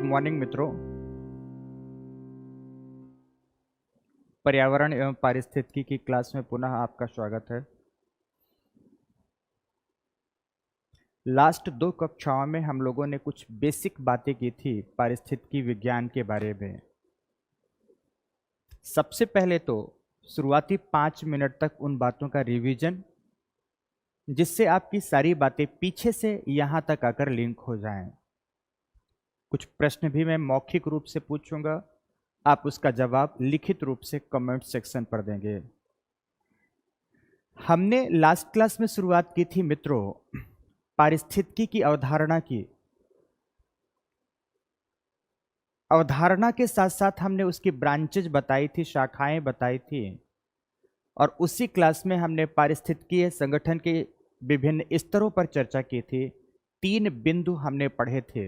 Morning मित्रों। पर्यावरण एवं पारिस्थितिकी की क्लास में पुनः आपका स्वागत है। लास्ट 2 कक्षाओं में हम लोगों ने कुछ बेसिक बातें की थी पारिस्थितिकी विज्ञान के बारे में। सबसे पहले तो शुरुआती 5 मिनट तक उन बातों का रिवीजन, जिससे आपकी सारी बातें पीछे से यहाँ तक आकर लिंक हो जाएं। कुछ प्रश्न भी मैं मौखिक रूप से पूछूंगा, आप उसका जवाब लिखित रूप से कमेंट सेक्शन पर देंगे। हमने लास्ट क्लास में शुरुआत की थी मित्रों पारिस्थितिकी की अवधारणा की। अवधारणा के साथ साथ हमने उसकी ब्रांचेज बताई थी, शाखाएं बताई थी, और उसी क्लास में हमने पारिस्थितिकीय संगठन के विभिन्न स्तरों पर चर्चा की थी। 3 बिंदु हमने पढ़े थे।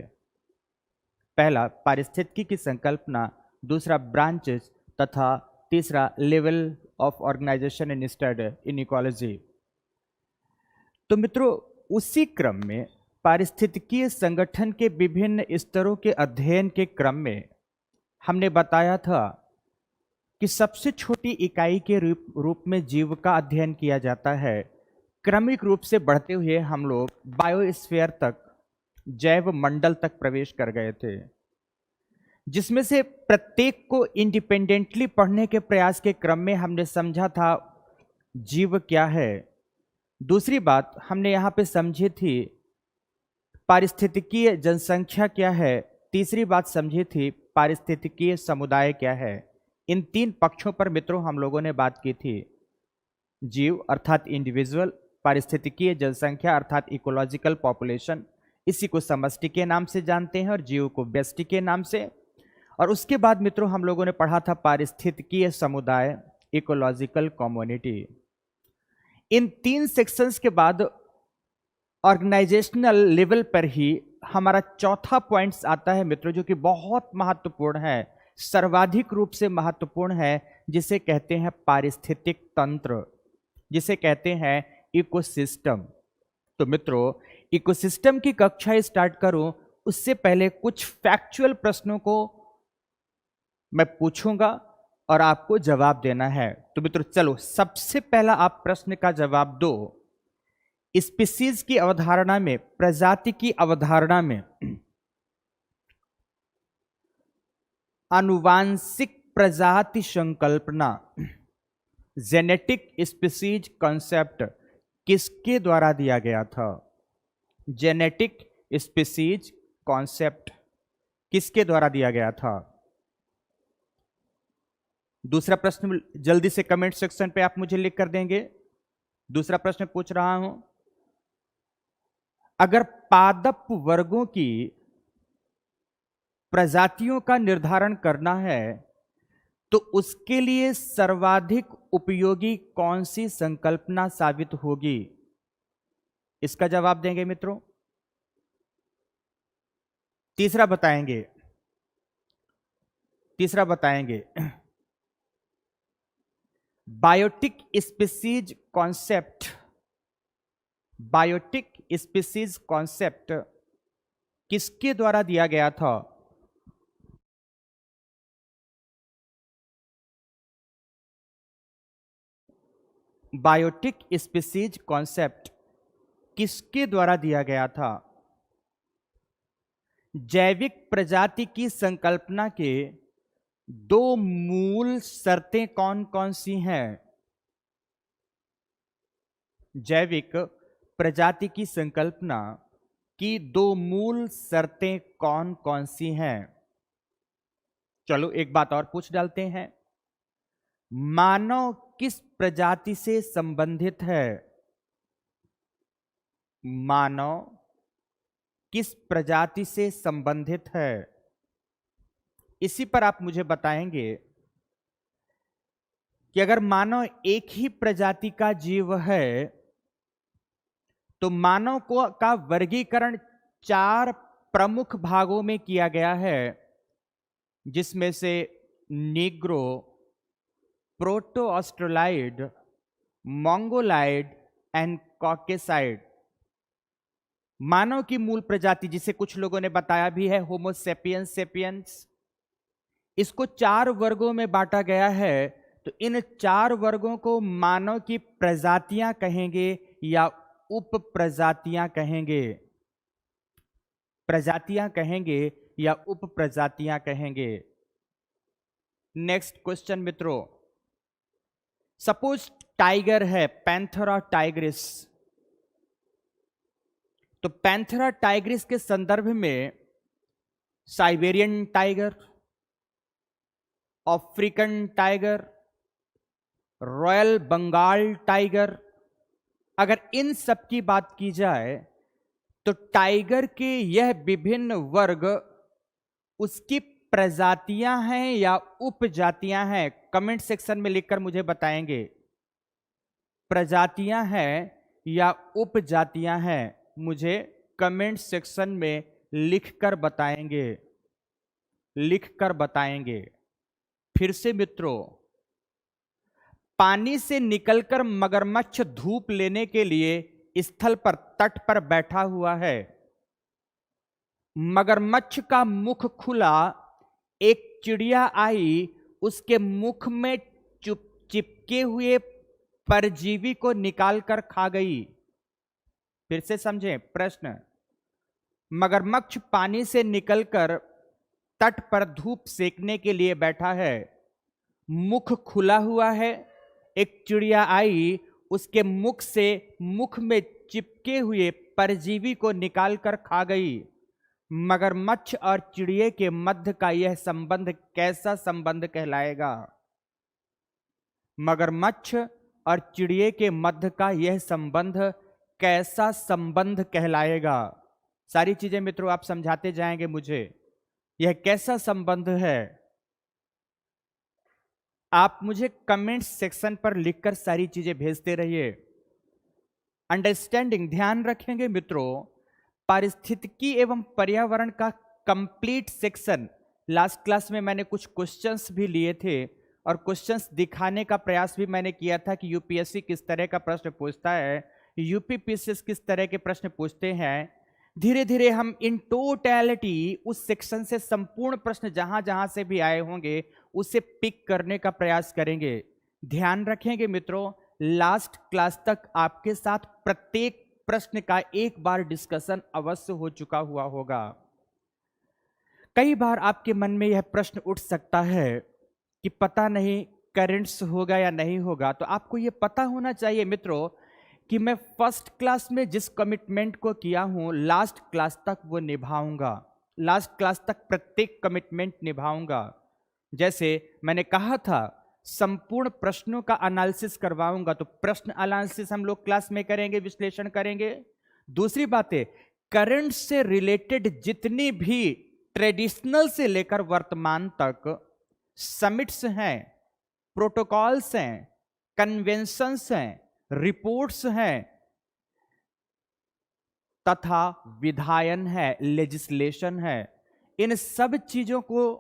पहला पारिस्थितिकी की संकल्पना, दूसरा ब्रांचेस, तथा तीसरा level of organisation in study in ecology. तो मित्रों, उसी क्रम में पारिस्थितिकीय संगठन के विभिन्न स्तरों के अध्ययन के क्रम में हमने बताया था कि सबसे छोटी इकाई के रूप में जीव का अध्ययन किया जाता है। क्रमिक रूप से बढ़ते हुए हम लोग बायोस्फीयर तक, जैव मंडल तक प्रवेश कर गए थे, जिसमें से प्रत्येक को इंडिपेंडेंटली पढ़ने के प्रयास के क्रम में हमने समझा था जीव क्या है। दूसरी बात हमने यहां पे समझी थी पारिस्थितिकीय जनसंख्या क्या है। तीसरी बात समझी थी पारिस्थितिकीय समुदाय क्या है। इन 3 पक्षों पर मित्रों हम लोगों ने बात की थी। जीव अर्थात इंडिविजुअल, पारिस्थितिकीय जनसंख्या अर्थात इकोलॉजिकल पॉपुलेशन, इसी को समष्टि के नाम से जानते हैं, और जीव को व्यष्टि के नाम से। और उसके बाद मित्रों हम लोगों ने पढ़ा था पारिस्थितिकीय समुदाय, इकोलॉजिकल कम्युनिटी। इन 3 सेक्शंस के बाद ऑर्गेनाइजेशनल लेवल पर ही हमारा चौथा पॉइंट्स आता है मित्रों, जो कि बहुत महत्वपूर्ण है, सर्वाधिक रूप से महत्वपूर्ण है, जिसे कहते हैं पारिस्थितिक तंत्र, जिसे कहते हैं इकोसिस्टम। तो मित्रों, इकोसिस्टम की कक्षा स्टार्ट करूं उससे पहले कुछ फैक्चुअल प्रश्नों को मैं पूछूंगा और आपको जवाब देना है। तो मित्रों चलो, सबसे पहला आप प्रश्न का जवाब दो। स्पीसीज की अवधारणा में, प्रजाति की अवधारणा में आनुवांशिक प्रजाति संकल्पना, जेनेटिक स्पीसीज कॉन्सेप्ट किसके द्वारा दिया गया था? जेनेटिक स्पीसीज कॉन्सेप्ट किसके द्वारा दिया गया था? दूसरा प्रश्न जल्दी से कमेंट सेक्शन पे आप मुझे लिख कर देंगे। दूसरा प्रश्न पूछ रहा हूं, अगर पादप वर्गों की प्रजातियों का निर्धारण करना है तो उसके लिए सर्वाधिक उपयोगी कौन सी संकल्पना साबित होगी? इसका जवाब देंगे मित्रों। तीसरा बताएंगे biotic species concept, biotic species concept किसके द्वारा दिया गया था? बायोटिक स्पीसीज कॉन्सेप्ट किसके द्वारा दिया गया था? जैविक प्रजाति की संकल्पना के 2 मूल शर्तें कौन कौन सी हैं? जैविक प्रजाति की संकल्पना की 2 मूल शर्तें कौन कौन सी हैं? चलो एक बात और पूछ डालते हैं, मानव किस प्रजाति से संबंधित है? मानव किस प्रजाति से संबंधित है? इसी पर आप मुझे बताएंगे कि अगर मानव एक ही प्रजाति का जीव है तो मानव का वर्गीकरण 4 प्रमुख भागों में किया गया है, जिसमें से Negro, proto Australoid, Mongoloid and Caucasoid. मानव की मूल प्रजाति, जिसे कुछ लोगों ने बताया भी है होमो सेपियंस सेपियंस, इसको 4 वर्गों में बांटा गया है। तो इन 4 वर्गों को मानव की प्रजातियां कहेंगे या उप प्रजातियां कहेंगे? प्रजातियां कहेंगे या उप प्रजातियां कहेंगे? नेक्स्ट क्वेश्चन मित्रों, सपोज टाइगर है, पैंथेरा टाइग्रिस। तो पैंथेरा टाइग्रिस के संदर्भ में Siberian tiger, African tiger, royal Bengal tiger, अगर इन सब की बात की जाए तो टाइगर के यह विभिन्न वर्ग उसकी प्रजातियां हैं या उपजातियां हैं? कमेंट सेक्शन में लिखकर मुझे बताएंगे, प्रजातियां हैं या उपजातियां हैं? मुझे कमेंट सेक्शन में लिखकर बताएंगे, लिखकर बताएंगे। फिर से मित्रों, पानी से निकलकर मगरमच्छ धूप लेने के लिए स्थल पर, तट पर बैठा हुआ है। मगरमच्छ का मुख खुला, एक चिड़िया आई, उसके मुख में चिपके हुए परजीवी को निकालकर खा गई। फिर से समझें प्रश्न, मगरमच्छ पानी से निकलकर तट पर धूप सेकने के लिए बैठा है, मुख खुला हुआ है, एक चिड़िया आई, उसके मुख से मुख में चिपके हुए परजीवी को निकालकर खा गई। मगरमच्छ और चिड़िए के मध्य का यह संबंध कैसा संबंध कहलाएगा? मगरमच्छ और चिड़िए के मध्य का यह संबंध कैसा संबंध कहलाएगा? सारी चीजें मित्रों आप समझाते जाएंगे मुझे, यह कैसा संबंध है? आप मुझे कमेंट सेक्शन पर लिखकर सारी चीजें भेजते रहिए। अंडरस्टैंडिंग, ध्यान रखेंगे मित्रों, पारिस्थितिकी एवं पर्यावरण का कंप्लीट सेक्शन लास्ट क्लास में मैंने कुछ क्वेश्चंस भी लिए थे और क्वेश्चंस दिखाने का प्रयास भी मैंने किया था कि यूपीएससी किस तरह का प्रश्न पूछता है, यूपीपीसीएस किस तरह के प्रश्न पूछते हैं। धीरे धीरे हम इन टोटैलिटी उस सेक्शन से संपूर्ण प्रश्न जहां जहां से भी आए होंगे उसे पिक करने का प्रयास करेंगे। ध्यान रखेंगे मित्रों, लास्ट क्लास तक आपके साथ प्रत्येक प्रश्न का एक बार डिस्कशन अवश्य हो चुका हुआ होगा। कई बार आपके मन में यह प्रश्न उठ सकता है कि पता नहीं करंट्स होगा या नहीं होगा, तो आपको यह पता होना चाहिए मित्रों कि मैं फर्स्ट क्लास में जिस कमिटमेंट को किया हूं लास्ट क्लास तक वो निभाऊंगा, लास्ट क्लास तक प्रत्येक कमिटमेंट निभाऊंगा। जैसे मैंने कहा था संपूर्ण प्रश्नों का एनालिसिस करवाऊंगा, तो प्रश्न एनालिसिस हम लोग क्लास में करेंगे, विश्लेषण करेंगे। दूसरी बात है, करंट से रिलेटेड जितनी भी ट्रेडिशनल से लेकर वर्तमान तक समिट्स हैं, प्रोटोकॉल्स हैं, कन्वेंशंस हैं, रिपोर्ट्स हैं तथा विधायन है, लेजिस्लेशन है, इन सब चीजों को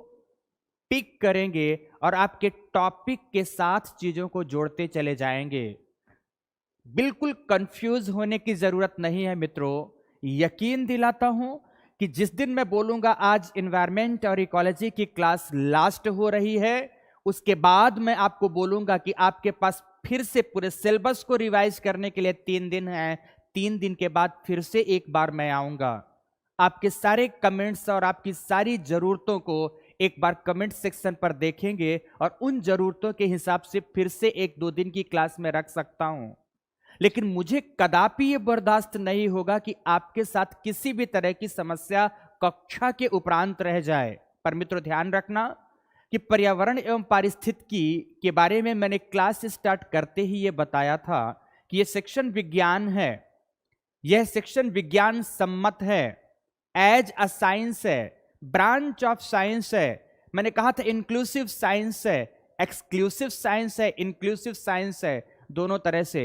पिक करेंगे और आपके टॉपिक के साथ चीजों को जोड़ते चले जाएंगे। बिल्कुल कंफ्यूज होने की जरूरत नहीं है मित्रों। यकीन दिलाता हूं कि जिस दिन मैं बोलूंगा आज एनवायरमेंट और इकोलॉजी की क्लास लास्ट हो रही है, उसके बाद मैं आपको बोलूंगा कि आपके पास फिर से पूरे सिलेबस को रिवाइज करने के लिए 3 दिन है। 3 दिन के बाद फिर से एक बार मैं आऊंगा, आपके सारे कमेंट्स और आपकी सारी जरूरतों को एक बार कमेंट सेक्शन पर देखेंगे और उन जरूरतों के हिसाब से फिर से 1-2 दिन की क्लास में रख सकता हूं। लेकिन मुझे कदापि यह बर्दाश्त नहीं होगा कि आपके साथ किसी भी तरह की समस्या कक्षा के उपरांत रह जाए। पर मित्रों ध्यान रखना कि पर्यावरण एवं पारिस्थितिकी के बारे में मैंने क्लास स्टार्ट करते ही यह बताया था कि यह सेक्शन विज्ञान है, यह सेक्शन विज्ञान सम्मत है, एज अ साइंस है, ब्रांच ऑफ साइंस है। मैंने कहा था इंक्लूसिव साइंस है, एक्सक्लूसिव साइंस है, इंक्लूसिव साइंस है, दोनों तरह से।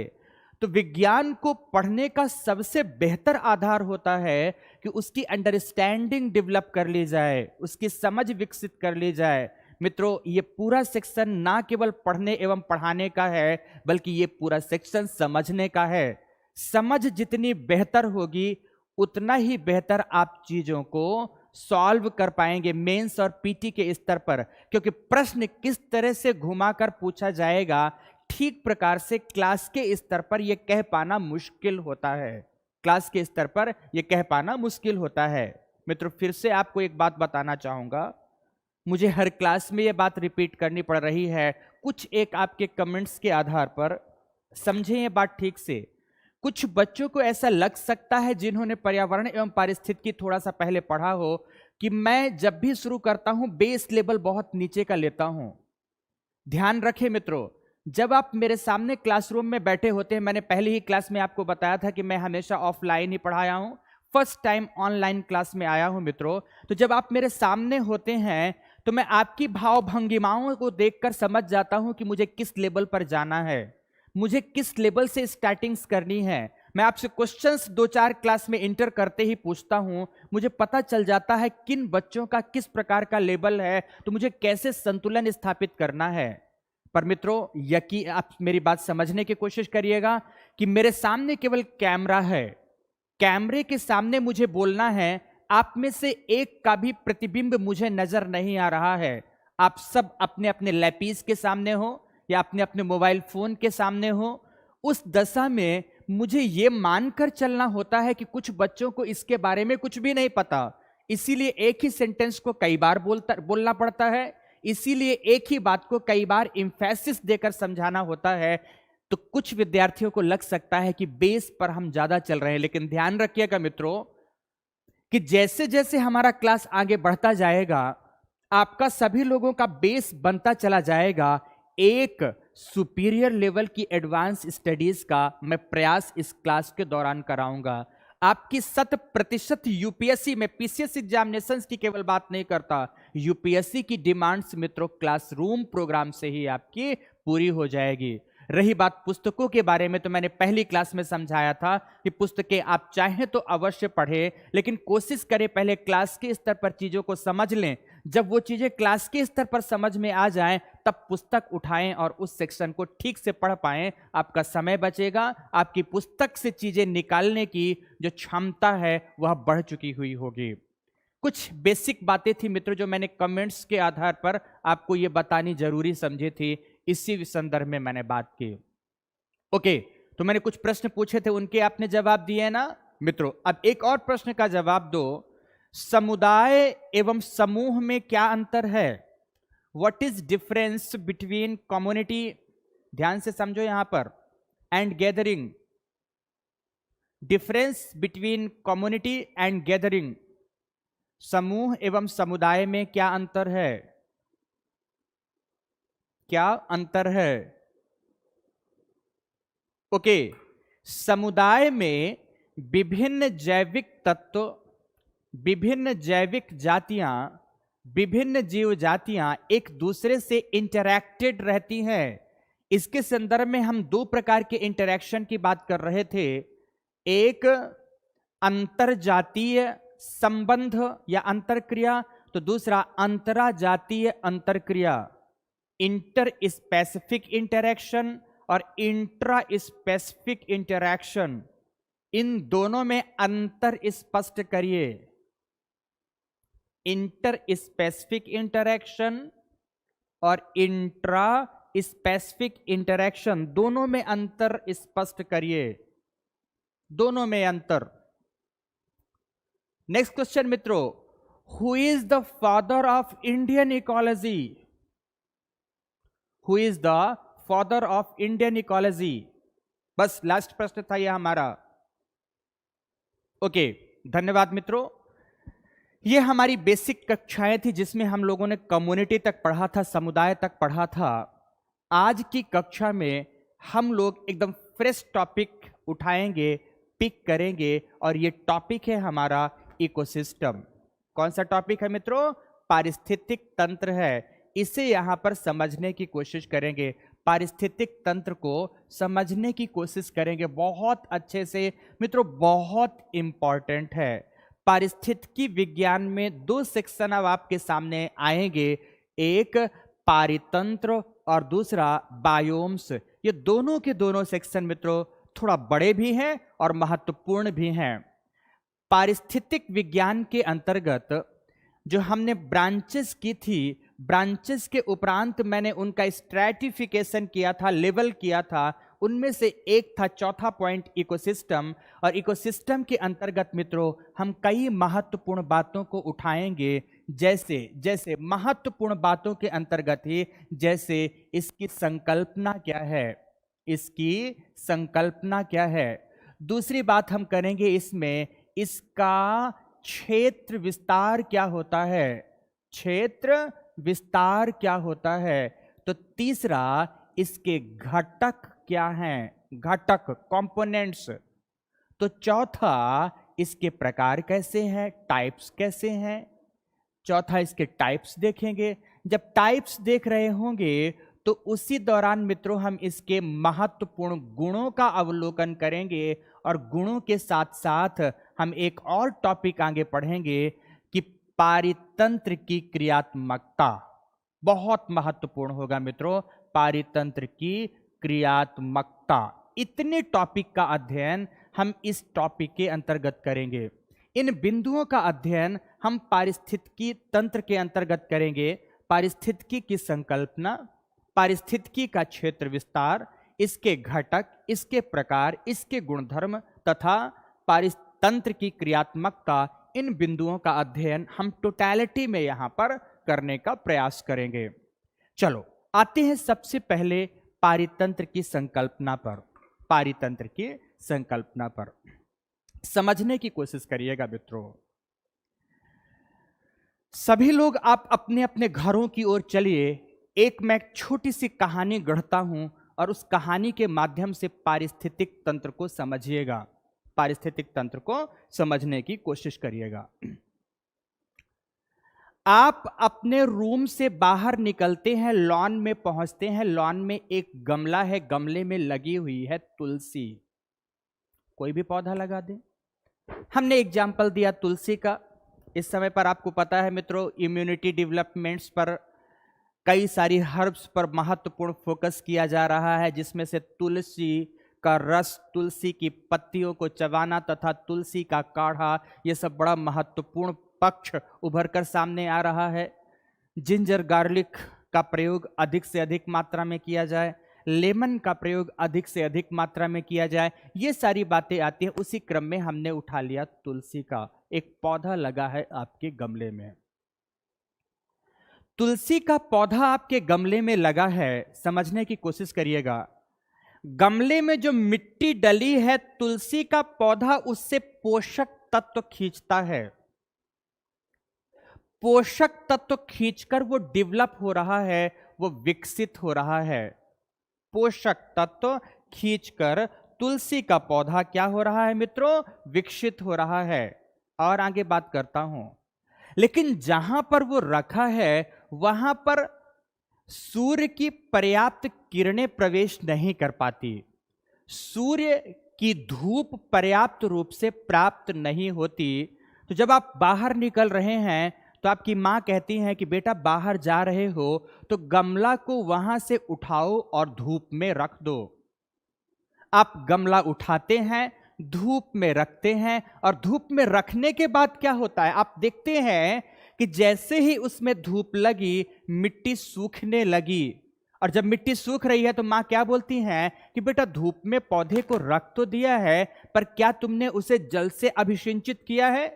तो विज्ञान को पढ़ने का सबसे बेहतर आधार होता है कि उसकी अंडरस्टैंडिंग डेवलप कर ली जाए, उसकी समझ विकसित कर ली जाए। मित्रों ये पूरा सेक्शन ना केवल पढ़ने एवं पढ़ाने का है, बल्कि ये पूरा सेक्शन समझने का है। समझ जितनी बेहतर होगी उतना ही बेहतर आप चीजों को सॉल्व कर पाएंगे मेंस और पीटी के स्तर पर, क्योंकि प्रश्न किस तरह से घुमाकर पूछा जाएगा ठीक प्रकार से क्लास के स्तर पर यह कह पाना मुश्किल होता है। क्लास के स्तर पर यह कह पाना मुश्किल होता है। मित्रों, फिर से आपको एक बात बताना चाहूंगा, मुझे हर क्लास में यह बात रिपीट करनी पड़ रही है, कुछ एक आपके कमेंट्स के आधार पर समझें ये बात ठीक से। कुछ बच्चों को ऐसा लग सकता है जिन्होंने पर्यावरण एवं पारिस्थितिकी थोड़ा सा पहले पढ़ा हो, कि मैं जब भी शुरू करता हूं बेस लेवल बहुत नीचे का लेता हूं। ध्यान रखें मित्रों, जब आप मेरे सामने क्लासरूम में बैठे होते हैं, मैंने पहले ही क्लास में आपको बताया था कि मैं हमेशा ऑफलाइन ही पढ़ाया हूं, फर्स्ट टाइम ऑनलाइन क्लास में आया हूं मित्रों। तो जब आप मेरे सामने होते हैं तो मैं आपकी भाव भंगिमाओं को देखकर समझ जाता हूं कि मुझे किस लेवल पर जाना है, मुझे किस लेवल से स्टार्टिंग्स करनी है। मैं आपसे क्वेश्चंस 2-4 क्लास में इंटर करते ही पूछता हूं, मुझे पता चल जाता है किन बच्चों का किस प्रकार का लेवल है, तो मुझे कैसे संतुलन स्थापित करना है। पर मित्रों, यकीन आप मेरी बात समझने की कोशिश करिएगा कि मेरे सामने केवल कैमरा है, कैमरे के सामने मुझे बोलना है, आप में से एक का भी प्रतिबिंब मुझे नजर नहीं आ रहा है। आप सब अपने अपने लैपीस के सामने हो या अपने अपने मोबाइल फोन के सामने हो। उस दशा में मुझे यह मानकर चलना होता है कि कुछ बच्चों को इसके बारे में कुछ भी नहीं पता, इसीलिए एक ही सेंटेंस को कई बार बोलना पड़ता है, इसीलिए एक ही बात को कई बार एम्फेसिस देकर समझाना होता है। तो कुछ विद्यार्थियों को लग सकता है कि बेस पर हम ज्यादा चल रहे हैं, लेकिन ध्यान रखिएगा मित्रों कि जैसे जैसे हमारा क्लास आगे बढ़ता जाएगा, आपका सभी लोगों का बेस बनता चला जाएगा। एक सुपीरियर लेवल की एडवांस स्टडीज का मैं प्रयास इस क्लास के दौरान कराऊंगा। आपकी 100% यूपीएससी में पीसीएस एग्जामिनेशंस की केवल बात नहीं करता, यूपीएससी की डिमांड्स मित्रों क्लासरूम प्रोग्राम से ही आपकी पूरी हो जाएगी। रही बात पुस्तकों के बारे में, तो मैंने पहली क्लास में समझाया था कि पुस्तकें आप चाहें तो अवश्य पढ़ें, लेकिन कोशिश करें पहले क्लास के स्तर पर चीजों को समझ लें। जब वो चीजें क्लास के स्तर पर समझ में आ जाएं, तब पुस्तक उठाएं और उस सेक्शन को ठीक से पढ़ पाएं। आपका समय बचेगा, आपकी पुस्तक से चीजें निकालने की जो क्षमता है वह बढ़ चुकी हुई होगी। कुछ बेसिक बातें थी मित्रों जो मैंने कमेंट्स के आधार पर आपको ये बतानी जरूरी समझी थी, इसी संदर्भ में मैंने बात की। ओके, तो मैंने कुछ प्रश्न पूछे थे, उनके आपने जवाब दिए ना मित्रों। अब एक और प्रश्न का जवाब दो, समुदाय एवं समूह में क्या अंतर है? What is difference between community, ध्यान से समझो यहां पर, and gathering. Difference between community and gathering, समूह एवं समुदाय में क्या अंतर है? क्या अंतर है? ओके, समुदाय में विभिन्न जैविक तत्व, विभिन्न जैविक जातियां, विभिन्न जीव जातियां एक दूसरे से इंटरैक्टेड रहती हैं। इसके संदर्भ में हम दो प्रकार के इंटरैक्शन की बात कर रहे थे, एक अंतरजातीय संबंध या अंतरक्रिया, तो दूसरा अंतराजातीय अंतरक्रिया, इंटर स्पेसिफिक इंटरैक्शन और इंट्रा स्पेसिफिक इंटरैक्शन। इन दोनों में अंतर स्पष्ट करिए। इंटर स्पेसिफिक इंटरैक्शन और इंट्रा स्पेसिफिक इंटरैक्शन, दोनों में अंतर स्पष्ट करिए, दोनों में अंतर। नेक्स्ट क्वेश्चन मित्रों, who is the father of Indian ecology? Who is the father of Indian ecology? बस लास्ट प्रश्न था यह हमारा। ओके, धन्यवाद मित्रों। ये हमारी बेसिक कक्षाएं थी जिसमें हम लोगों ने कम्युनिटी तक पढ़ा था, समुदाय तक पढ़ा था। आज की कक्षा में हम लोग एकदम फ्रेश टॉपिक उठाएंगे, पिक करेंगे, और ये टॉपिक है हमारा इकोसिस्टम। कौन सा टॉपिक है मित्रों? पारिस्थितिक तंत्र है। इसे यहां पर समझने की कोशिश करेंगे, पारिस्थितिक तंत्र को समझने की कोशिश करेंगे बहुत अच्छे से मित्रों, बहुत इंपॉर्टेंट है। पारिस्थितिकी विज्ञान में दो सेक्शन अब आपके सामने आएंगे, एक पारितंत्र और दूसरा बायोम्स। ये दोनों के दोनों सेक्शन मित्रों थोड़ा बड़े भी हैं और महत्वपूर्ण भी हैं। पारिस्थितिक विज्ञान के अंतर्गत जो हमने ब्रांचेस की थी, ब्रांचेस के उपरांत मैंने उनका स्ट्रैटिफिकेशन किया था, लेवल किया था। उनमें से एक था चौथा पॉइंट इकोसिस्टम। और इकोसिस्टम के अंतर्गत मित्रों हम कई महत्वपूर्ण बातों को उठाएंगे। जैसे जैसे महत्वपूर्ण बातों के अंतर्गत ही जैसे इसकी संकल्पना क्या है, इसकी संकल्पना क्या है। दूसरी बात हम करेंगे इसमें, इसका क्षेत्र विस्तार क्या होता है, क्षेत्र विस्तार क्या होता है। तो तीसरा, इसके घटक क्या हैं, घटक कंपोनेंट्स। तो चौथा, इसके प्रकार कैसे हैं, टाइप्स कैसे हैं। चौथा, इसके टाइप्स देखेंगे। जब टाइप्स देख रहे होंगे तो उसी दौरान मित्रों हम इसके महत्वपूर्ण गुणों का अवलोकन करेंगे। और गुणों के साथ साथ हम एक और टॉपिक आगे पढ़ेंगे कि पारितंत्र की क्रियात्मकता बहुत महत्वपूर्ण होगा मित्रों, पारितंत्र की क्रियात्मकता। इतने टॉपिक का अध्ययन हम इस टॉपिक के अंतर्गत करेंगे। इन बिंदुओं का अध्ययन हम पारिस्थितिकी तंत्र के अंतर्गत करेंगे। पारिस्थितिकी की संकल्पना, पारिस्थितिकी का क्षेत्र विस्तार, इसके घटक, इसके प्रकार, इसके गुणधर्म तथा पारितंत्र की क्रियात्मकता, इन बिंदुओं का अध्ययन हम टोटैलिटी में यहां पर करने का प्रयास करेंगे। चलो आते हैं सबसे पहले पारितंत्र की संकल्पना पर। पारितंत्र की संकल्पना पर समझने की कोशिश करिएगा मित्रों। सभी लोग आप अपने अपने घरों की ओर चलिए। एक मैं छोटी सी कहानी गढ़ता हूं और उस कहानी के माध्यम से पारिस्थितिक तंत्र को समझिएगा, पारिस्थितिक तंत्र को समझने की कोशिश करिएगा। आप अपने रूम से बाहर निकलते हैं, लॉन में पहुंचते हैं। लॉन में एक गमला है, गमले में लगी हुई है तुलसी। कोई भी पौधा लगा दे। हमने एग्जाम्पल दिया तुलसी का। इस समय पर आपको पता है मित्रों, इम्यूनिटी डेवलपमेंट्स पर, कई सारी हर्ब्स पर महत्वपूर्ण फोकस किया जा रहा है, जिसमें से तुलसी का रस, तुलसी की पत्तियों को चबाना तथा तुलसी का काढ़ा, ये सब बड़ा महत्वपूर्ण पक्ष उभर कर सामने आ रहा है। जिंजर गार्लिक का प्रयोग अधिक से अधिक मात्रा में किया जाए, लेमन का प्रयोग अधिक से अधिक मात्रा में किया जाए, ये सारी बातें आती हैं। उसी क्रम में हमने उठा लिया तुलसी का एक पौधा लगा है आपके गमले में। तुलसी का पौधा आपके गमले में लगा है, समझने की कोशिश करिएगा। गमले में जो मिट्टी डली है, तुलसी का पौधा उससे पोषक तत्व खींचता है। पोषक तत्व खींचकर वो डेवलप हो रहा है, वो विकसित हो रहा है। पोषक तत्व खींचकर तुलसी का पौधा क्या हो रहा है मित्रों, विकसित हो रहा है। और आगे बात करता हूं, लेकिन जहां पर वो रखा है वहां पर सूर्य की पर्याप्त किरणें प्रवेश नहीं कर पाती। सूर्य की धूप पर्याप्त रूप से प्राप्त नहीं होती। तो जब आप बाहर निकल रहे हैं तो आपकी मां कहती हैं कि बेटा बाहर जा रहे हो तो गमला को वहां से उठाओ और धूप में रख दो। आप गमला उठाते हैं, धूप में रखते हैं, और धूप में रखने के बाद क्या होता है, आप देखते हैं कि जैसे ही उसमें धूप लगी, मिट्टी सूखने लगी। और जब मिट्टी सूख रही है तो मां क्या बोलती हैं कि बेटा धूप में पौधे को रख तो दिया है, पर क्या तुमने उसे जल से अभिसिंचित किया है?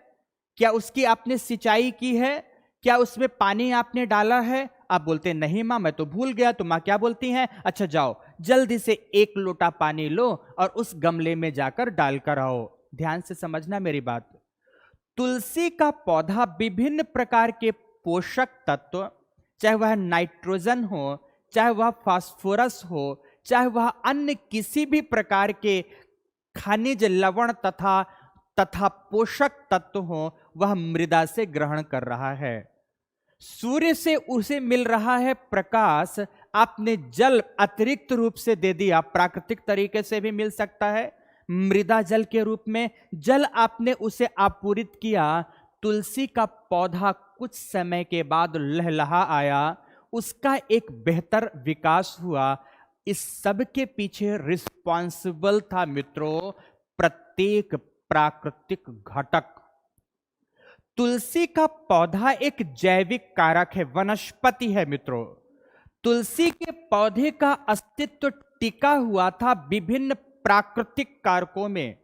क्या उसकी आपने सिंचाई की है? क्या उसमें पानी आपने डाला है? आप बोलते नहीं मां, मैं तो भूल गया। तो मां क्या बोलती हैं, अच्छा जाओ जल्दी से 1 लोटा पानी लो और उस गमले में जाकर डालकर आओ। ध्यान से समझना मेरी बात। तुलसी का पौधा विभिन्न प्रकार के पोषक तत्व, चाहे वह नाइट्रोजन हो, चाहे वह फास्फोरस हो, चाहे वह अन्य किसी भी प्रकार के खनिज, लवण तथा पोषक तत्व हो, वह मृदा से ग्रहण कर रहा है। सूर्य से उसे मिल रहा है प्रकाश। आपने जल अतिरिक्त रूप से दे दिया, प्राकृतिक तरीके से भी मिल सकता है, मृदा जल के रूप में जल आपने उसे आपूरित किया। तुलसी का पौधा कुछ समय के बाद लहलहा आया, उसका एक बेहतर विकास हुआ। इस सब के पीछे रिस्पॉन्सिबल था मित्रों प्रत्येक प्राकृतिक घटक। तुलसी का पौधा एक जैविक कारक है, वनस्पति है मित्रों। तुलसी के पौधे का अस्तित्व टिका हुआ था विभिन्न प्राकृतिक कारकों में।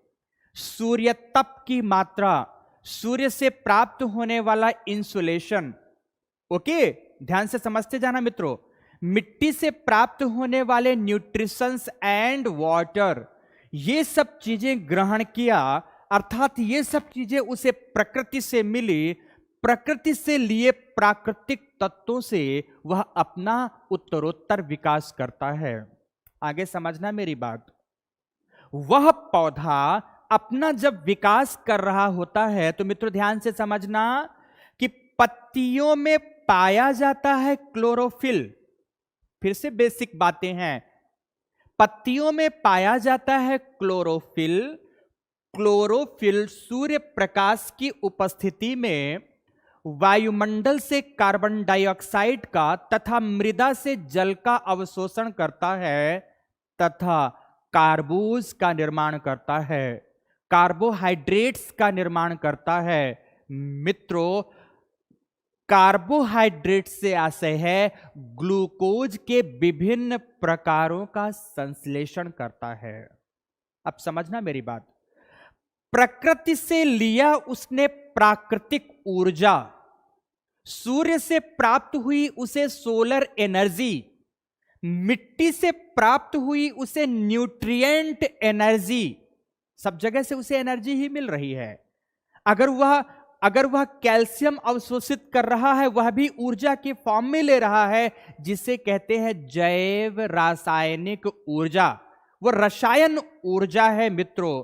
सूर्य तप की मात्रा, सूर्य से प्राप्त होने वाला इंसुलेशन, ओके, ध्यान से समझते जाना मित्रों। मिट्टी से प्राप्त होने वाले न्यूट्रिशंस एंड वाटर, ये सब चीजें ग्रहण किया, अर्थात ये सब चीजें उसे प्रकृति से मिली। प्रकृति से लिए प्राकृतिक तत्वों से वह अपना उत्तरोत्तर विकास करता है। आगे समझना मेरी बात। वह पौधा अपना जब विकास कर रहा होता है तो मित्रों ध्यान से समझना कि पत्तियों में पाया जाता है क्लोरोफिल। फिर से बेसिक बातें हैं। पत्तियों में पाया जाता है क्लोरोफिल। क्लोरोफिल सूर्य प्रकाश की उपस्थिति में वायुमंडल से कार्बन डाइऑक्साइड का तथा मृदा से जल का अवशोषण करता है तथा कार्बोज का निर्माण करता है, कार्बोहाइड्रेट्स का निर्माण करता है। मित्रों, कार्बोहाइड्रेट से आशय है ग्लूकोज के विभिन्न प्रकारों का संश्लेषण करता है। अब समझना मेरी बात। प्रकृति से लिया उसने प्राकृतिक ऊर्जा, सूर्य से प्राप्त हुई उसे सोलर एनर्जी, मिट्टी से प्राप्त हुई उसे न्यूट्रिएंट एनर्जी, सब जगह से उसे एनर्जी ही मिल रही है। अगर वह कैल्शियम अवशोषित कर रहा है, वह भी ऊर्जा के फॉर्म में ले रहा है, जिसे कहते हैं जैव रासायनिक ऊर्जा। वह रसायन ऊर्जा है मित्रों।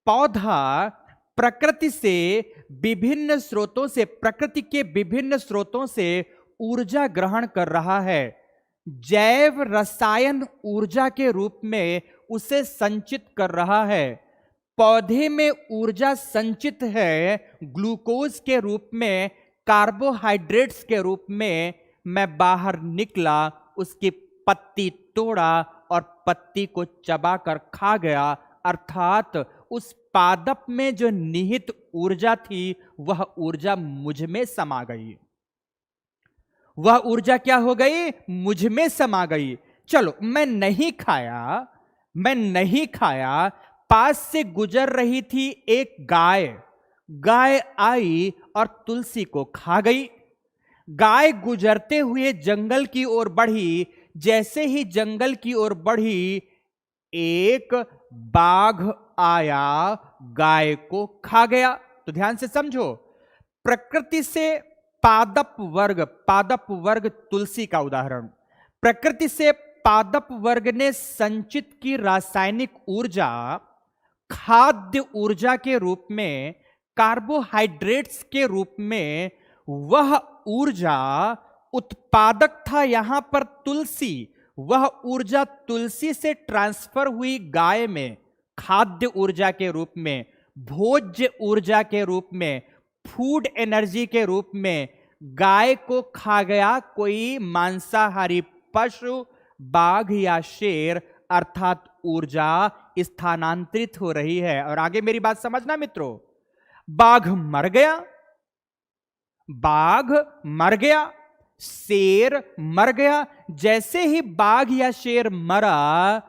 पौधा प्रकृति से विभिन्न स्रोतों से, प्रकृति के विभिन्न स्रोतों से ऊर्जा ग्रहण कर रहा है। जैव रसायन ऊर्जा के रूप में उसे संचित कर रहा है। पौधे में ऊर्जा संचित है ग्लूकोज के रूप में, कार्बोहाइड्रेट्स के रूप में। मैं बाहर निकला, उसकी पत्ती तोड़ा और पत्ती को चबाकर खा गया, अर्थात उस पादप में जो निहित ऊर्जा थी वह ऊर्जा मुझ में समा गई। वह ऊर्जा क्या हो गई? मुझ में समा गई। चलो, मैं नहीं खाया, पास से गुजर रही थी एक गाय आई और तुलसी को खा गई। गाय गुजरते हुए जंगल की ओर बढ़ी। जैसे ही जंगल की ओर बढ़ी, एक बाघ आया, गाय को खा गया। तो ध्यान से समझो, प्रकृति से पादप वर्ग तुलसी का उदाहरण, प्रकृति से पादप वर्ग ने संचित की रासायनिक ऊर्जा खाद्य ऊर्जा के रूप में, कार्बोहाइड्रेट्स के रूप में, वह ऊर्जा उत्पादक था यहां पर तुलसी। वह ऊर्जा तुलसी से ट्रांसफर हुई गाय में, खाद्य ऊर्जा के रूप में, भोज्य ऊर्जा के रूप में, फूड एनर्जी के रूप में। गाय को खा गया कोई मांसाहारी पशु, बाघ या शेर, अर्थात ऊर्जा स्थानांतरित हो रही है। और आगे मेरी बात समझना मित्रों, बाघ मर गया, शेर मर गया। जैसे ही बाघ या शेर मरा,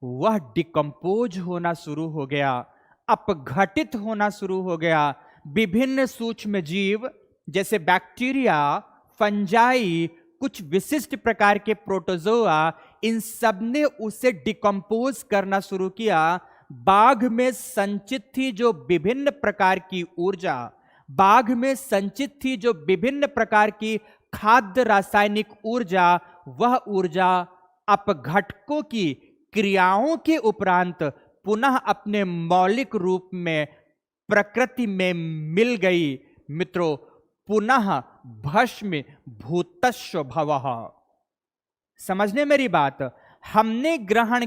वह डिकम्पोज होना शुरू हो गया, अपघटित होना शुरू हो गया। विभिन्न सूक्ष्म जीव जैसे बैक्टीरिया, फंजाई, कुछ विशिष्ट प्रकार के प्रोटोजोआ, इन सब ने उसे डिकम्पोज करना शुरू किया। बाघ में संचित थी जो विभिन्न प्रकार की ऊर्जा, बाघ में संचित थी जो विभिन्न प्रकार की खाद्य रासायनिक ऊर्जा, वह ऊर्जा अपघटकों की क्रियाओं के उपरांत पुनः अपने मौलिक रूप में प्रकृति में मिल गई। मित्रों, पुनः भस्म भूतस्व भवः। समझने मेरी बात। हमने ग्रहण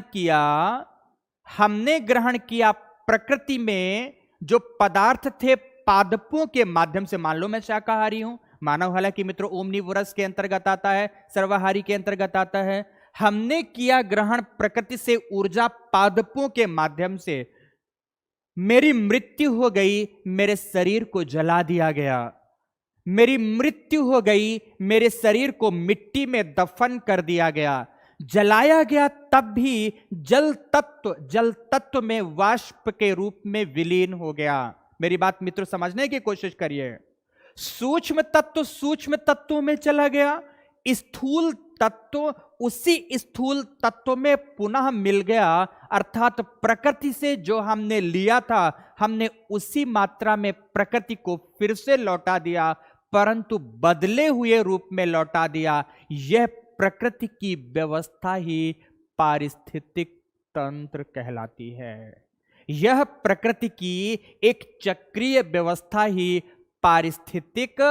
किया प्रकृति में जो पदार्थ थे पादपों के माध्यम से। मान लो मैं शाकाहारी हूं, मानव हालांकि मित्रों ओमनिवोरस के अंतर्गत आता है, सर्वाहारी के अंतर्गत आता है। हमने किया ग्रहण प्रकृति से ऊर्जा पादपों के माध्यम से। मेरी मृत्यु हो गई, मेरे शरीर को जला दिया गया। मेरी मृत्यु हो गई, मेरे शरीर को मिट्टी में दफन कर दिया गया, जलाया गया, तब भी जल तत्व में वाष्प के रूप में विलीन हो गया। मेरी बात मित्रों समझने की कोशिश करिए। सूक्ष्म तत्व सूक्ष्म तत्वों में चला गया, स्थूल तत्व उसी स्थूल तत्व में पुनः मिल गया, अर्थात प्रकृति से जो हमने लिया था हमने उसी मात्रा में प्रकृति को फिर से लौटा दिया, परंतु बदले हुए रूप में लौटा दिया। यह प्रकृति की व्यवस्था ही पारिस्थितिक तंत्र कहलाती है। यह प्रकृति की एक चक्रीय व्यवस्था ही पारिस्थितिक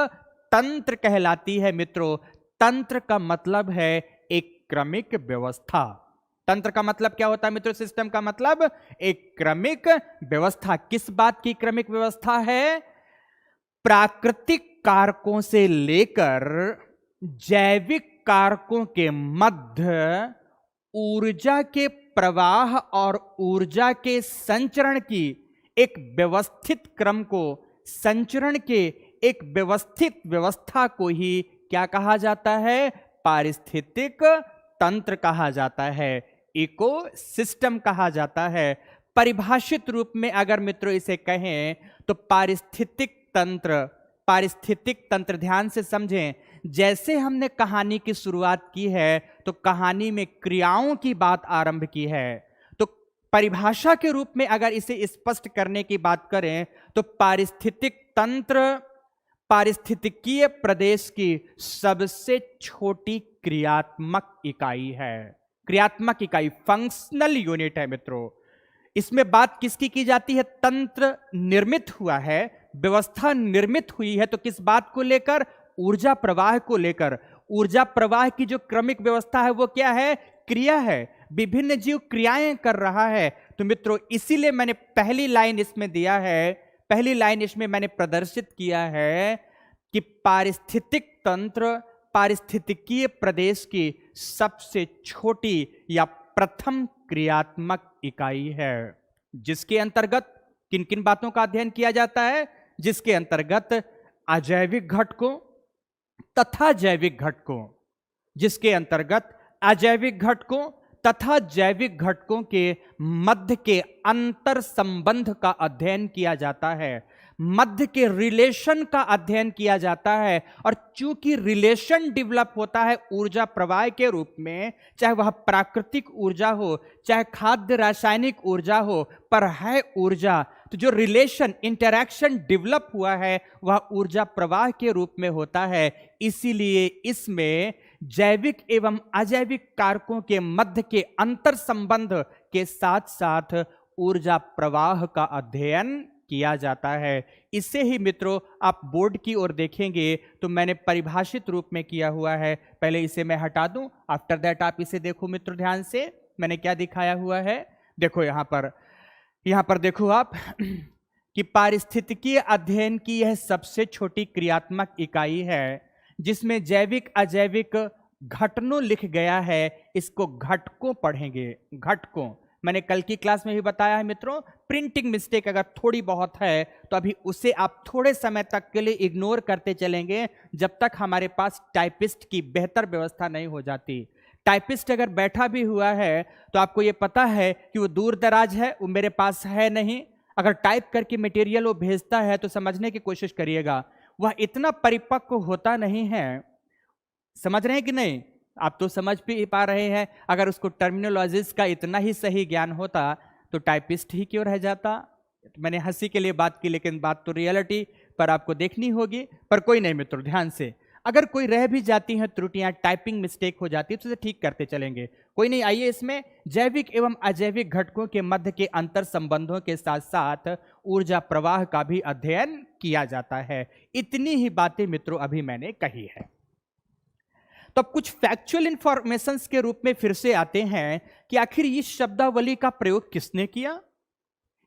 तंत्र कहलाती है। मित्रों, तंत्र का मतलब है एक क्रमिक व्यवस्था। तंत्र का मतलब क्या होता है मित्रों? सिस्टम का मतलब एक क्रमिक व्यवस्था। किस बात की क्रमिक व्यवस्था है? प्राकृतिक कारकों से लेकर जैविक कारकों के मध्य ऊर्जा के प्रवाह और ऊर्जा के संचरण की एक व्यवस्थित क्रम को, संचरण के एक व्यवस्थित व्यवस्था को ही क्या कहा जाता है? पारिस्थितिक तंत्र कहा जाता है, इको सिस्टम कहा जाता है। परिभाषित रूप में अगर मित्रों इसे कहें तो पारिस्थितिक तंत्र ध्यान से समझें। जैसे हमने कहानी की शुरुआत की है तो कहानी में क्रियाओं की बात आरंभ की है, तो परिभाषा के रूप में अगर इसे स्पष्ट करने की बात करें तो पारिस्थितिक तंत्र पारिस्थितिकीय प्रदेश की सबसे छोटी क्रियात्मक इकाई है। क्रियात्मक इकाई, फंक्शनल यूनिट है मित्रों। इसमें बात किसकी की जाती है? तंत्र निर्मित हुआ है, व्यवस्था निर्मित हुई है, तो किस बात को लेकर? ऊर्जा प्रवाह को लेकर। ऊर्जा प्रवाह की जो क्रमिक व्यवस्था है वो क्या है? क्रिया है। विभिन्न जीव क्रियाएं कर रहा है। तो मित्रों इसीलिए मैंने पहली लाइन इसमें दिया है, पहली लाइन इसमें मैंने प्रदर्शित किया है कि पारिस्थितिक तंत्र पारिस्थितिकीय प्रदेश की सबसे छोटी या प्रथम क्रियात्मक इकाई है, जिसके अंतर्गत किन किन बातों का अध्ययन किया जाता है? जिसके अंतर्गत अजैविक घटकों तथा जैविक घटकों, जिसके अंतर्गत अजैविक घटकों तथा जैविक घटकों के मध्य के अंतर संबंध का अध्ययन किया जाता है, मध्य के रिलेशन का अध्ययन किया जाता है। और चूंकि रिलेशन डेवलप होता है ऊर्जा प्रवाह के रूप में, चाहे वह प्राकृतिक ऊर्जा हो चाहे खाद्य रासायनिक ऊर्जा हो, पर है ऊर्जा, तो जो रिलेशन इंटरैक्शन डेवलप हुआ है वह ऊर्जा प्रवाह के रूप में होता है। इसीलिए इसमें जैविक एवं अजैविक कारकों के मध्य के अंतर संबंध के साथ साथ ऊर्जा प्रवाह का अध्ययन किया जाता है। इसे ही मित्रों आप बोर्ड की ओर देखेंगे तो मैंने परिभाषित रूप में किया हुआ है। पहले इसे मैं हटा दूं, आफ्टर दैट आप इसे देखो मित्रों ध्यान से, मैंने क्या दिखाया हुआ है। देखो यहां पर देखो आप कि पारिस्थितिकीय अध्ययन की यह सबसे छोटी क्रियात्मक इकाई है, जिसमें जैविक अजैविक घटनों लिख गया है। इसको घटकों पढ़ेंगे, घटकों। मैंने कल की क्लास में भी बताया है मित्रों, प्रिंटिंग मिस्टेक अगर थोड़ी बहुत है तो अभी उसे आप थोड़े समय तक के लिए इग्नोर करते चलेंगे, जब तक हमारे पास टाइपिस्ट की बेहतर व्यवस्था नहीं हो जाती। टाइपिस्ट अगर बैठा भी हुआ है तो आपको ये पता है कि वो दूर दराज है, वो मेरे पास है नहीं। अगर टाइप करके मटेरियल वो भेजता है तो समझने की कोशिश करिएगा, वह इतना परिपक्व होता नहीं है। समझ रहे हैं कि नहीं? आप तो समझ भी पा रहे हैं। अगर उसको टर्मिनोलॉजीज का इतना ही सही ज्ञान होता तो टाइपिस्ट ही क्यों रह जाता। मैंने हंसी के लिए बात की, लेकिन बात तो रियलिटी पर आपको देखनी होगी। पर कोई नहीं मित्रों, ध्यान से, अगर कोई रह भी जाती हैं त्रुटियां, टाइपिंग मिस्टेक हो जाती है तो उसे ठीक करते चलेंगे, कोई नहीं। आइए इसमें जैविक एवं अजैविक घटकों के मध्य के अंतर संबंधों के साथ साथ ऊर्जा प्रवाह का भी अध्ययन किया जाता है। इतनी ही बातें मित्रों अभी मैंने कही है। तो अब कुछ फैक्चुअल इंफॉर्मेशन के रूप में फिर से आते हैं कि आखिर इस शब्दावली का प्रयोग किसने किया,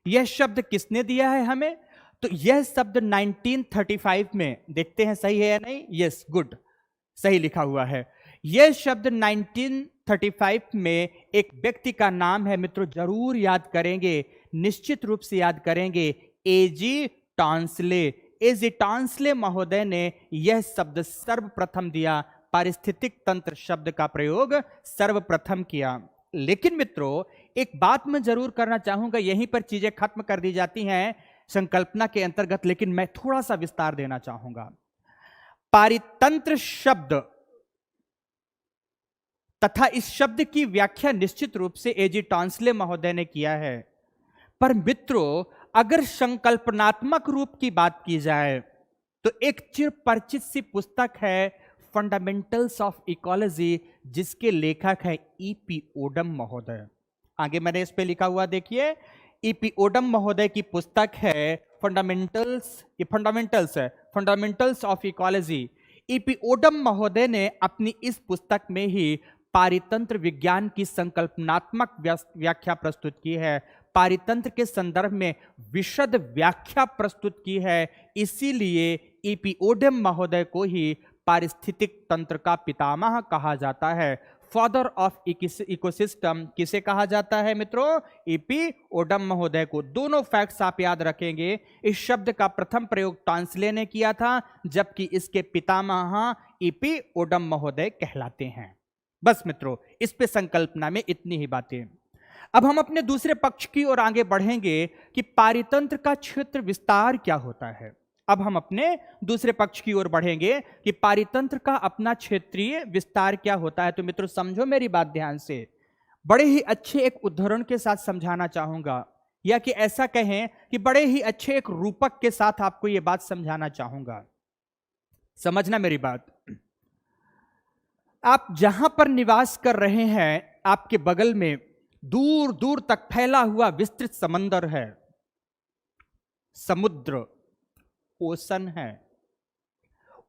यह शब्द किसने दिया है हमें। तो यह शब्द 1935 में, देखते हैं सही है या नहीं। यस, गुड, सही लिखा हुआ है। यह शब्द 1935 में एक व्यक्ति का नाम है मित्रों, जरूर याद करेंगे। निश्चित रूप से याद करेंगे, एजी टॉन्सले। एजी टॉन्सले महोदय ने यह शब्द सर्वप्रथम दिया, पारिस्थितिक तंत्र शब्द का प्रयोग सर्वप्रथम किया। लेकिन मित्रों, एक बात मैं जरूर करना चाहूंगा, यहीं पर चीजें खत्म कर दी जाती हैं संकल्पना के अंतर्गत, लेकिन मैं थोड़ा सा विस्तार देना चाहूंगा। पारितंत्र शब्द तथा इस शब्द की व्याख्या निश्चित रूप से एजी टॉन्सले महोदय ने किया है, पर मित्रों अगर संकल्पनात्मक रूप की बात की जाए तो एक चिरपरिचित सी पुस्तक है फंडामेंटल्स ऑफ इकोलॉजी, जिसके लेखक है ईपी ओडम महोदय। आगे मैंने इस पे लिखा हुआ देखिए, ईपी ओडम महोदय की पुस्तक है फंडामेंटल्स, ये फंडामेंटल्स है, fundamentals of ecology. EP Odum महोदय ने अपनी इस पुस्तक में ही पारितंत्र विज्ञान की संकल्पनात्मक व्याख्या प्रस्तुत की है, पारितंत्र के संदर्भ में विशद व्याख्या प्रस्तुत की है। इसीलिए ईपी ओडम महोदय को ही पारिस्थितिक तंत्र का पितामह कहा जाता है, फादर ऑफ इकोसिस्टम। किसे कहा जाता है मित्रों? ईपी ओडम महोदय को। दोनों फैक्ट्स आप याद रखेंगे, इस शब्द का प्रथम प्रयोग टॉन्सले ने किया था, जबकि इसके पितामह ईपी ओडम महोदय कहलाते हैं। बस मित्रों, इस पे संकल्पना में इतनी ही बातें। अब हम अपने दूसरे पक्ष की ओर आगे बढ़ेंगे कि पारितंत्र का क्षेत्र विस्तार क्या होता है। अब हम अपने दूसरे पक्ष की ओर बढ़ेंगे कि पारितंत्र का अपना क्षेत्रीय विस्तार क्या होता है। तो मित्रों समझो मेरी बात ध्यान से, बड़े ही अच्छे एक उदाहरण के साथ समझाना चाहूंगा, या कि ऐसा कहें कि बड़े ही अच्छे एक रूपक के साथ आपको यह बात समझाना चाहूंगा। समझना मेरी बात। आप जहां पर निवास कर रहे हैं, आपके बगल में दूर दूर तक फैला हुआ विस्तृत समंदर है, समुद्र, ओशन है।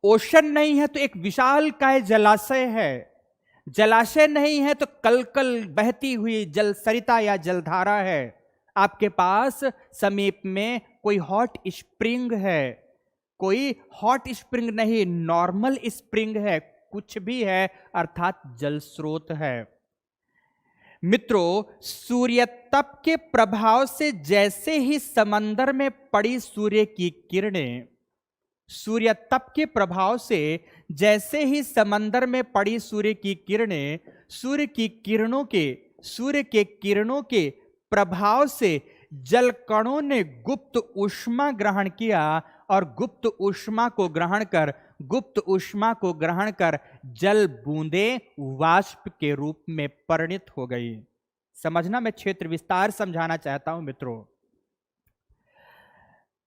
ओशन नहीं है तो एक विशाल काय जलाशय है, जलाशय नहीं है तो कलकल बहती हुई जल सरिता या जलधारा है। आपके पास समीप में कोई हॉट स्प्रिंग है, कोई हॉट स्प्रिंग नहीं, नॉर्मल स्प्रिंग है, कुछ भी है, अर्थात जल स्रोत है। मित्रों, सूर्य तप के प्रभाव से जैसे ही समंदर में पड़ी सूर्य की किरणें, सूर्य तप के प्रभाव से जैसे ही समंदर में पड़ी सूर्य की किरणें, सूर्य के किरणों के प्रभाव से जल कणों ने गुप्त ऊष्मा ग्रहण किया, और गुप्त ऊष्मा को ग्रहण कर जल बूंदें वाष्प के रूप में परिणत हो गई। समझना, मैं क्षेत्र विस्तार समझाना चाहता हूं मित्रों।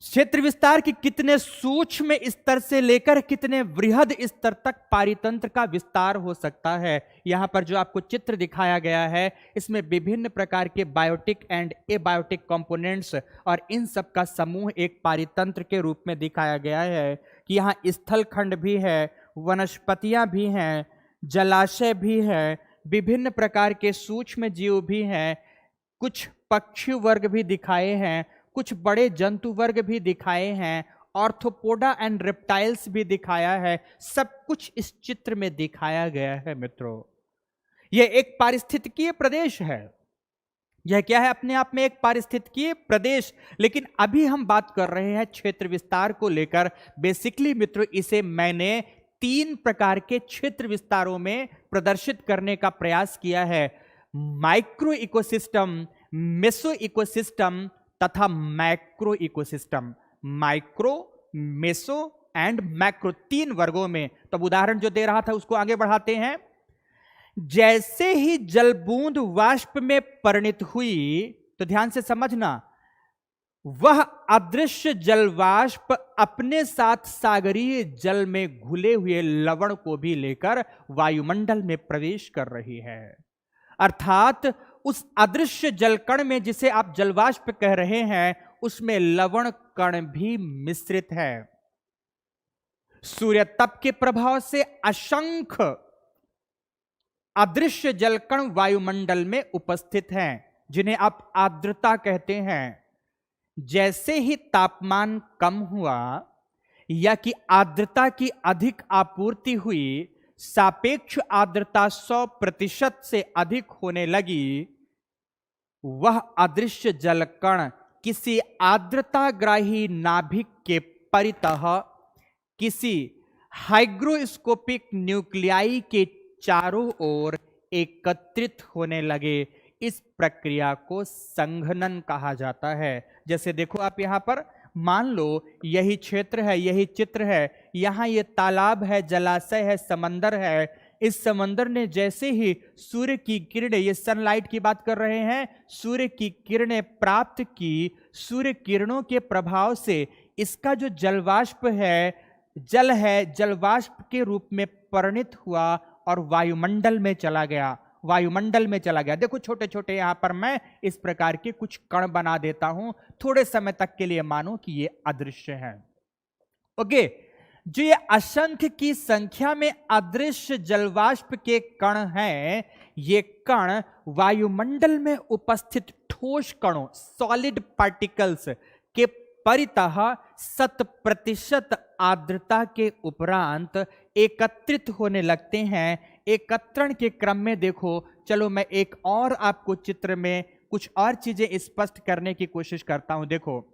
क्षेत्र विस्तार की कितने सूक्ष्म स्तर से लेकर कितने वृहद स्तर तक पारितंत्र का विस्तार हो सकता है। यहां पर जो आपको चित्र दिखाया गया है, इसमें विभिन्न प्रकार के बायोटिक एंड एबायोटिक कंपोनेंट्स और इन सब का समूह एक पारितंत्र के रूप में दिखाया गया है कि यहाँ स्थल खंड भी है, वनस्पतियां भी हैं, जलाशय भी है, विभिन्न प्रकार के सूक्ष्म जीव भी हैं, कुछ पक्षी वर्ग भी दिखाए हैं, कुछ बड़े जंतु वर्ग भी दिखाए हैं, ऑर्थोपोडा एंड रेप्टाइल्स भी दिखाया है। सब कुछ इस चित्र में दिखाया गया है मित्रों। यह एक पारिस्थितिकीय प्रदेश है। यह क्या है? अपने आप में एक पारिस्थितिकीय प्रदेश। लेकिन अभी हम बात कर रहे हैं क्षेत्र विस्तार को लेकर। बेसिकली मित्रों, इसे मैंने 3 प्रकार के क्षेत्र विस्तारों में प्रदर्शित करने का प्रयास किया है: माइक्रो इकोसिस्टम, मेसो इकोसिस्टम तथा macro ecosystem. Micro, meso and macro, 3 वर्गों में। तो उदाहरण जो दे रहा था उसको आगे बढ़ाते हैं। जैसे ही जल बूंद वाष्प में परिणित हुई, तो ध्यान से समझना, वह अदृश्य जल वाष्प अपने साथ सागरीय जल में घुले हुए लवण को भी लेकर वायुमंडल में प्रवेश कर रही है। अर्थात उस अदृश्य जलकण में, जिसे आप जलवाष्प कह रहे हैं, उसमें लवण कण भी मिश्रित है। सूर्य तप के प्रभाव से असंख्य अदृश्य जलकण वायुमंडल में उपस्थित हैं, जिन्हें आप आर्द्रता कहते हैं। जैसे ही तापमान कम हुआ या कि आर्द्रता की अधिक आपूर्ति हुई, सापेक्ष आर्द्रता 100% से अधिक होने लगी, वह अदृश्य जल कण किसी आर्द्रताग्राही नाभिक के परितः किसी हाइग्रोस्कोपिक न्यूक्लियाई के चारों ओर एकत्रित होने लगे। इस प्रक्रिया को संघनन कहा जाता है। जैसे देखो आप यहां पर मान लो यही क्षेत्र है, यही चित्र है, यहां ये तालाब है, जलाशय है, समंदर है। इस समंदर ने जैसे ही सूर्य की किरणें, ये सनलाइट की बात कर रहे हैं, सूर्य की किरणें प्राप्त की, सूर्य किरणों के प्रभाव से इसका जो जलवाष्प है, जल है, जलवाष्प के रूप में परिणित हुआ और वायुमंडल में चला गया, वायुमंडल में चला गया। देखो छोटे छोटे यहां पर मैं इस प्रकार के कुछ कण बना देता हूं, थोड़े समय तक के लिए मानो कि ये अदृश्य है। ओके, जो ये असंख्य की संख्या में अदृश्य जलवाष्प के कण हैं, ये कण वायुमंडल में उपस्थित ठोस कणों, सॉलिड पार्टिकल्स के परितः 100% आर्द्रता के उपरांत एकत्रित होने लगते हैं। एकत्रण के क्रम में देखो, चलो मैं एक और आपको चित्र में कुछ और चीजें स्पष्ट करने की कोशिश करता हूं। देखो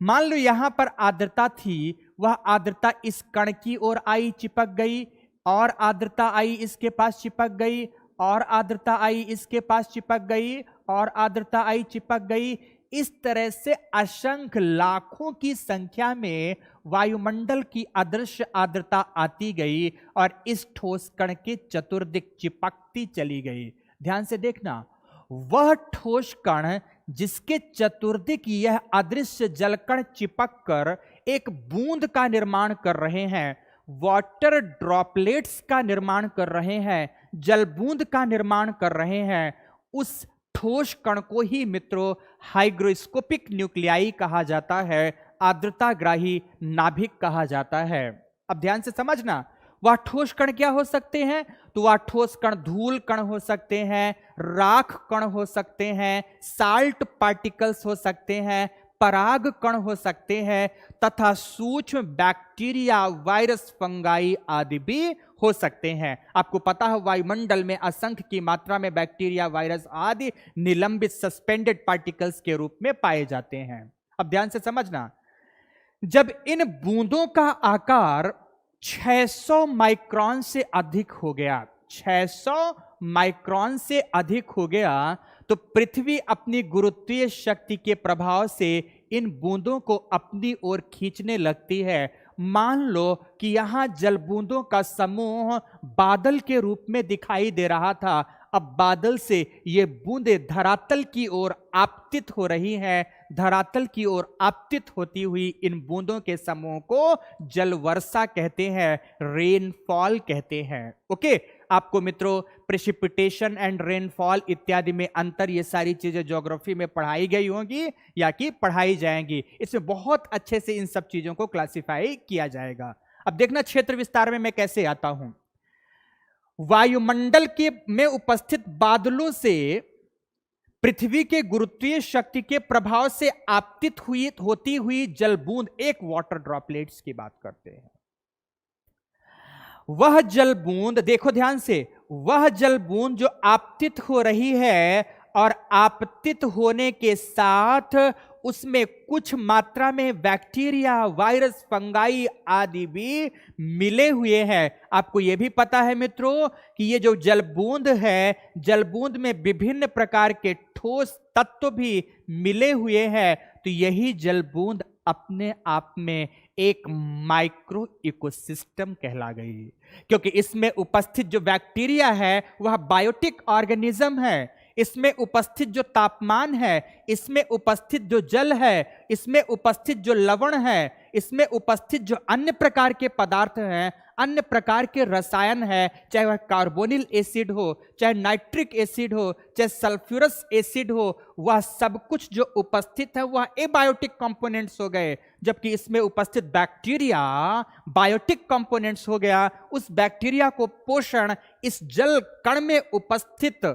मान लो यहां पर आर्द्रता थी, वह आर्द्रता इस कण की ओर आई, चिपक गई, और आर्द्रता आई इसके पास चिपक गई, और आर्द्रता आई इसके पास चिपक गई, और आर्द्रता आई चिपक गई। इस तरह से असंख्य लाखों की संख्या में वायुमंडल की अदृश्य आर्द्रता आती गई और इस ठोस कण के चतुर्दिक चिपकती चली गई। ध्यान से देखना, वह ठोस कण जिसके चतुर्दिक यह अदृश्य जलकण चिपक कर एक बूंद का निर्माण कर रहे हैं, वाटर ड्रॉपलेट्स का निर्माण कर रहे हैं, जल बूंद का निर्माण कर रहे हैं, उस ठोस कण को ही मित्रों हाइग्रोस्कोपिक न्यूक्लियाई कहा जाता है, आर्द्रताग्राही नाभिक कहा जाता है। अब ध्यान से समझना, वह ठोस कण क्या हो सकते हैं? तो वह ठोस कण धूल कण हो सकते हैं, राख कण हो सकते हैं, साल्ट पार्टिकल्स हो सकते हैं, पराग कण हो सकते हैं, तथा सूक्ष्म बैक्टीरिया, वायरस, फंगाई आदि भी हो सकते हैं। आपको पता है वायुमंडल में असंख्य की मात्रा में बैक्टीरिया, वायरस आदि निलंबित सस्पेंडेड पार्टिकल्स के रूप में पाए जाते हैं। अब ध्यान से समझना, जब इन बूंदों का आकार 600 माइक्रोन से अधिक हो गया, 600 माइक्रोन से अधिक हो गया, तो पृथ्वी अपनी गुरुत्वीय शक्ति के प्रभाव से इन बूंदों को अपनी ओर खींचने लगती है। मान लो कि यहां जल बूंदों का समूह बादल के रूप में दिखाई दे रहा था, अब बादल से ये बूंदें धरातल की ओर आपतित हो रही हैं। धरातल की ओर आपतित होती हुई इन बूंदों के समूह को जल वर्षा कहते हैं, रेनफॉल कहते हैं। ओके, आपको मित्रों प्रेसिपिटेशन एंड रेनफॉल इत्यादि में अंतर, ये सारी चीजें ज्योग्राफी में पढ़ाई गई होंगी या कि पढ़ाई जाएंगी। इसमें बहुत अच्छे से इन सब चीजों को क्लासिफाई किया जाएगा। अब देखना क्षेत्र विस्तार में मैं कैसे आता हूं। वायुमंडल के में उपस्थित बादलों से पृथ्वी के गुरुत्वीय शक्ति के प्रभाव से आपतित होती हुई जल बूंद, एक वाटर ड्रॉपलेट्स की बात करते हैं। वह जल बूंद, देखो ध्यान से, वह जल बूंद जो आपतित हो रही है और आपतित होने के साथ उसमें कुछ मात्रा में बैक्टीरिया, वायरस, फंगाई आदि भी मिले हुए हैं। आपको यह भी पता है मित्रों कि ये जो जलबूंद है, जलबूंद में विभिन्न प्रकार के ठोस तत्व भी मिले हुए हैं। तो यही जलबूंद अपने आप में एक माइक्रो इकोसिस्टम कहला गई, क्योंकि इसमें उपस्थित जो बैक्टीरिया है वह बायोटिक ऑर्गेनिज्म है। इसमें उपस्थित जो तापमान है, इसमें उपस्थित जो जल है, इसमें उपस्थित जो लवण है, इसमें उपस्थित जो अन्य प्रकार के पदार्थ हैं, अन्य प्रकार के रसायन है, चाहे वह कार्बोनिल एसिड हो, चाहे नाइट्रिक एसिड हो, चाहे सल्फ्यूरस एसिड हो, वह सब कुछ जो उपस्थित है वह एबायोटिक कंपोनेंट्स हो गए। जबकि इसमें उपस्थित बैक्टीरिया बायोटिक कंपोनेंट्स हो गया। उस बैक्टीरिया को पोषण इस जल कण में उपस्थित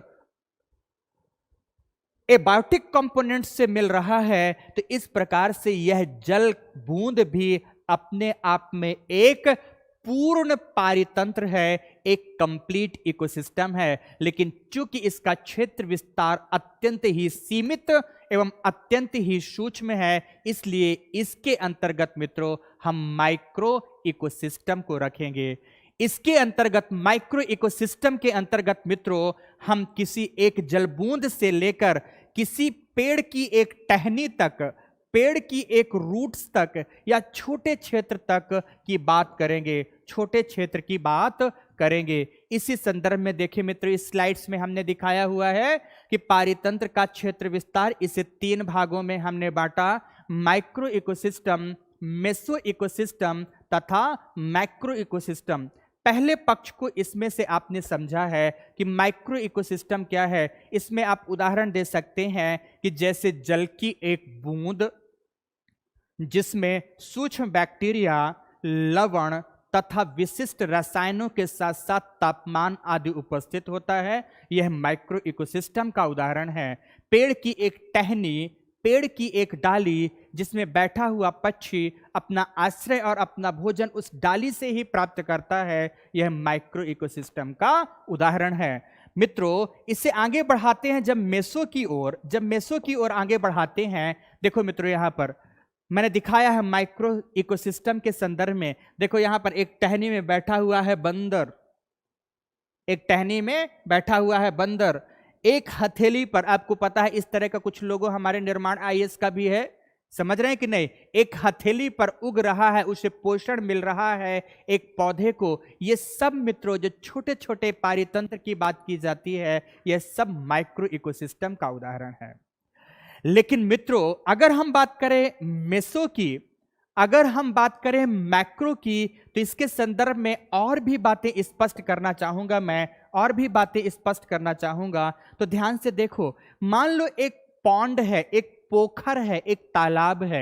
एबायोटिक कंपोनेंट से मिल रहा है। तो इस प्रकार से यह जल बूंद भी अपने आप में एक पूर्ण पारितंत्र है, एक कंप्लीट इकोसिस्टम है। लेकिन चूंकि इसका क्षेत्र विस्तार अत्यंत ही सीमित एवं अत्यंत ही सूक्ष्म है, इसलिए इसके अंतर्गत मित्रों हम माइक्रो इकोसिस्टम को रखेंगे। इसके अंतर्गत, माइक्रो इकोसिस्टम के अंतर्गत मित्रों, हम किसी एक जलबूंद से लेकर किसी पेड़ की एक टहनी तक, पेड़ की एक रूट्स तक या छोटे क्षेत्र तक की बात करेंगे, छोटे क्षेत्र की बात करेंगे। इसी संदर्भ में देखिए मित्रों, इस स्लाइड्स में हमने दिखाया हुआ है कि पारितंत्र का क्षेत्र विस्तार, इसे 3 भागों में हमने बांटा, माइक्रो इकोसिस्टम, मेसो इकोसिस्टम तथा मैक्रो इकोसिस्टम। पहले पक्ष को इसमें से आपने समझा है कि माइक्रो इकोसिस्टम क्या है। इसमें आप उदाहरण दे सकते हैं कि जैसे जल की एक बूंद जिसमें सूक्ष्म बैक्टीरिया, लवण तथा विशिष्ट रसायनों के साथ साथ तापमान आदि उपस्थित होता है, यह माइक्रो इकोसिस्टम का उदाहरण है। पेड़ की एक टहनी, पेड़ की एक डाली जिसमें बैठा हुआ पक्षी अपना आश्रय और अपना भोजन उस डाली से ही प्राप्त करता है, यह माइक्रो इकोसिस्टम का उदाहरण है। मित्रों, इसे आगे बढ़ाते हैं जब मेसो की ओर आगे बढ़ाते हैं। देखो मित्रों, यहां पर मैंने दिखाया है माइक्रो इकोसिस्टम के संदर्भ में। देखो यहां पर एक टहनी में बैठा हुआ है बंदर, एक टहनी में बैठा हुआ है बंदर। एक हथेली पर, आपको पता है इस तरह का कुछ लोगो हमारे निर्माण आईएएस का भी है, समझ रहे हैं कि नहीं? एक हथेली पर उग रहा है, उसे पोषण मिल रहा है एक पौधे को। ये सब मित्रों, जो छोटे छोटे पारितंत्र की बात की जाती है, यह सब माइक्रो इकोसिस्टम का उदाहरण है। लेकिन मित्रों, अगर हम बात करें मेसो की, अगर हम बात करें मैक्रो की, तो इसके संदर्भ में और भी बातें स्पष्ट करना चाहूंगा मैं, और भी बातें स्पष्ट करना चाहूंगा। तो ध्यान से देखो, मान लो एक पॉन्ड है, एक पोखर है, एक तालाब है।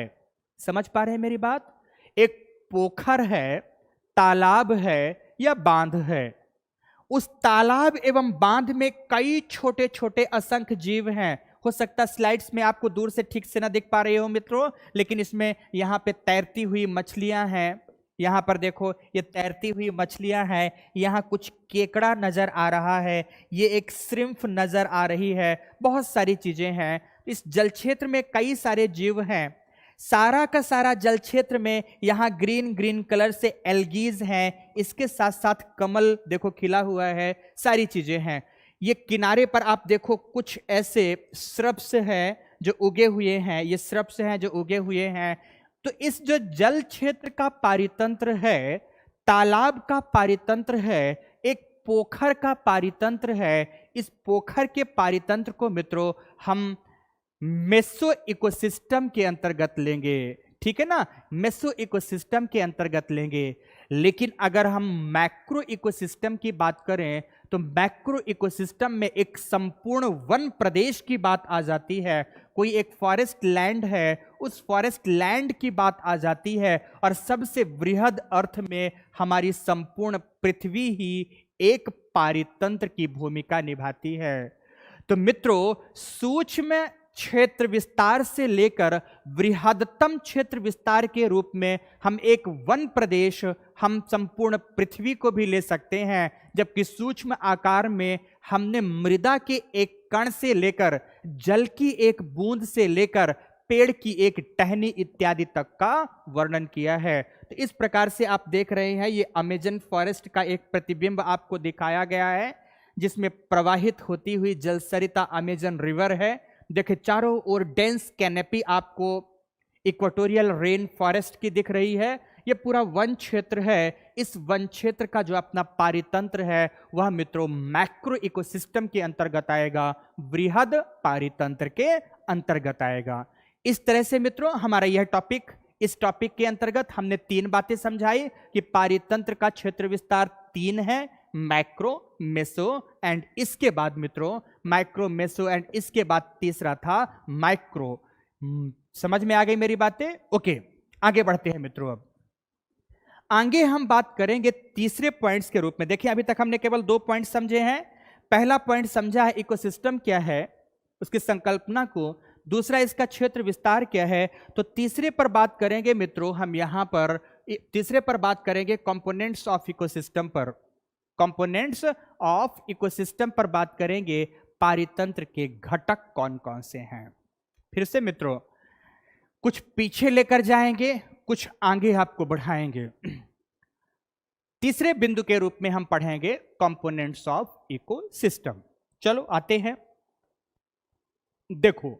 समझ पा रहे हैं मेरी बात? एक पोखर है, तालाब है या बांध है। उस तालाब एवं बांध में कई छोटे छोटे असंख्य जीव हैं। हो सकता है स्लाइड्स में आपको दूर से ठीक से ना दिख पा रहे हो मित्रों, लेकिन इसमें यहां पे तैरती हुई मछलियां हैं। यहां पर देखो, ये तैरती हुई मछलियां हैं। यहां कुछ केकड़ा नजर आ रहा है, ये एक श्रिम्फ नजर आ रही है, बहुत सारी चीजें हैं। इस जल क्षेत्र में कई सारे जीव हैं। सारा का सारा जल क्षेत्र में यहां ग्रीन ग्रीन कलर से एल्गीज हैं, इसके साथ साथ कमल देखो खिला हुआ है, सारी चीजें हैं। ये किनारे पर आप देखो कुछ ऐसे श्रब्स हैं जो उगे हुए हैं, ये श्रब्स हैं जो उगे हुए हैं। तो इस जो जल क्षेत्र का पारितंत्र है, तालाब का पारितंत्र है, एक पोखर का पारितंत्र है, इस पोखर के पारितंत्र को मित्रों हम मेसो इकोसिस्टम के अंतर्गत लेंगे। ठीक है ना, मेसो इकोसिस्टम के अंतर्गत लेंगे। लेकिन अगर हम मैक्रो इकोसिस्टम की बात करें, तो मैक्रो इकोसिस्टम में एक संपूर्ण वन प्रदेश की बात आ जाती है। कोई एक फॉरेस्ट लैंड है, उस फॉरेस्ट लैंड की बात आ जाती है, और सबसे वृहद अर्थ में हमारी संपूर्ण पृथ्वी ही एक पारितंत्र की भूमिका निभाती है। तो मित्रों, सूक्ष्म क्षेत्र विस्तार से लेकर बृहदतम क्षेत्र विस्तार के रूप में हम एक वन प्रदेश, हम संपूर्ण पृथ्वी को भी ले सकते हैं। जबकि सूक्ष्म आकार में हमने मृदा के एक कण से लेकर, जल की एक बूंद से लेकर, पेड़ की एक टहनी इत्यादि तक का वर्णन किया है। तो इस प्रकार से आप देख रहे हैं, ये अमेजन फॉरेस्ट का एक प्रतिबिंब आपको दिखाया गया है, जिसमें प्रवाहित होती हुई जलसरिता अमेजन रिवर है। देखिए चारों ओर डेंस कैनेपी आपको इक्वेटोरियल रेन फॉरेस्ट की दिख रही है। यह पूरा वन क्षेत्र है। इस वन क्षेत्र का जो अपना पारितंत्र है, वह मित्रों मैक्रो इकोसिस्टम के अंतर्गत आएगा, वृहद पारितंत्र के अंतर्गत आएगा। इस तरह से मित्रों हमारा यह टॉपिक, इस टॉपिक के अंतर्गत हमने 3 बातें समझाई कि पारितंत्र का क्षेत्र विस्तार 3 है, मैक्रो, मेसो एंड इसके बाद मित्रों माइक्रो, मेसो एंड इसके बाद तीसरा था माइक्रो। समझ में आ गई मेरी बातें? ओके, आगे बढ़ते हैं मित्रों। अब आगे हम बात करेंगे तीसरे पॉइंट्स के रूप में। देखिए अभी तक हमने केवल 2 पॉइंट समझे हैं। पहला पॉइंट समझा है इकोसिस्टम क्या है, उसकी संकल्पना को। दूसरा इसका क्षेत्र विस्तार क्या है। तो तीसरे पर बात करेंगे मित्रों हम यहां पर, तीसरे पर बात करेंगे कंपोनेंट्स ऑफ इकोसिस्टम पर। कंपोनेंट्स ऑफ इकोसिस्टम पर बात करेंगे, पारितंत्र के घटक कौन कौन से हैं। फिर से मित्रों कुछ पीछे लेकर जाएंगे, कुछ आगे आपको बढ़ाएंगे। तीसरे बिंदु के रूप में हम पढ़ेंगे कंपोनेंट्स ऑफ इकोसिस्टम। चलो आते हैं। देखो,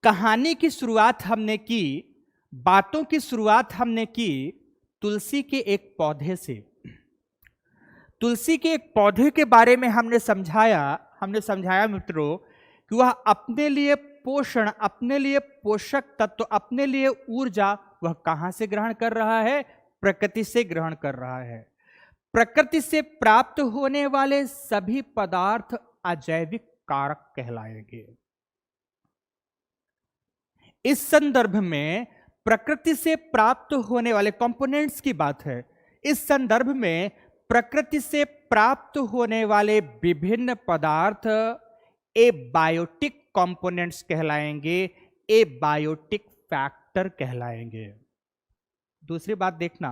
कहानी की शुरुआत हमने की, बातों की शुरुआत हमने की तुलसी के एक पौधे से। तुलसी के एक पौधे के बारे में हमने समझाया मित्रों कि वह अपने लिए पोषण, अपने लिए पोषक तत्व, अपने लिए ऊर्जा वह कहां से ग्रहण कर रहा है? प्रकृति से ग्रहण कर रहा है। प्रकृति से प्राप्त होने वाले सभी पदार्थ अजैविक कारक कहलाएंगे। इस संदर्भ में प्रकृति से प्राप्त होने वाले कंपोनेंट्स की बात है। इस संदर्भ में प्रकृति से प्राप्त होने वाले विभिन्न पदार्थ एबायोटिक कंपोनेंट्स कहलाएंगे, एबायोटिक फैक्टर कहलाएंगे। दूसरी बात देखना,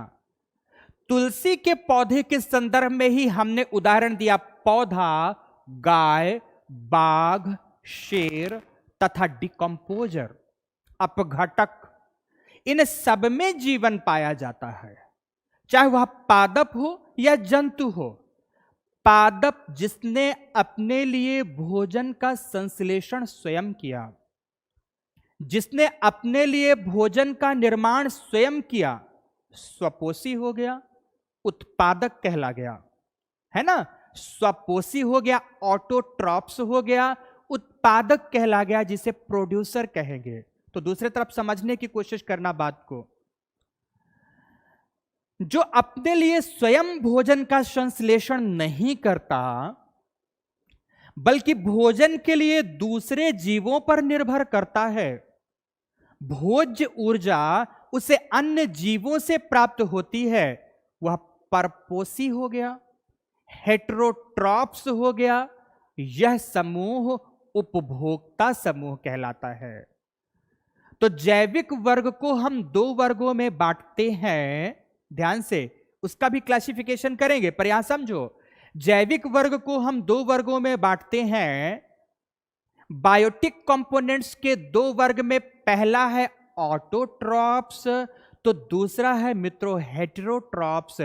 तुलसी के पौधे के संदर्भ में ही हमने उदाहरण दिया, पौधा, गाय, बाघ, शेर तथा डिकम्पोजर, अपघटक, इन सब में जीवन पाया जाता है, चाहे वह पादप हो या जंतु हो। पादप जिसने अपने लिए भोजन का संश्लेषण स्वयं किया, जिसने अपने लिए भोजन का निर्माण स्वयं किया, स्वपोषी हो गया, उत्पादक कहला गया, है ना। स्वपोषी हो गया, ऑटोट्रॉप्स हो गया, उत्पादक कहला गया, जिसे प्रोड्यूसर कहेंगे। तो दूसरी तरफ समझने की कोशिश करना बात को, जो अपने लिए स्वयं भोजन का संश्लेषण नहीं करता, बल्कि भोजन के लिए दूसरे जीवों पर निर्भर करता है, भोज्य ऊर्जा उसे अन्य जीवों से प्राप्त होती है, वह परपोषी हो गया, हेटेरोट्रॉप्स हो गया। यह समूह उपभोक्ता समूह कहलाता है। तो जैविक वर्ग को हम दो वर्गों में बांटते हैं, ध्यान से उसका भी क्लासिफिकेशन करेंगे, पर यहां समझो, जैविक वर्ग को हम दो वर्गों में बांटते हैं। बायोटिक कंपोनेंट्स के दो वर्ग में पहला है ऑटोट्रॉप्स, तो दूसरा है मित्रों हेटेरोट्रॉप्स।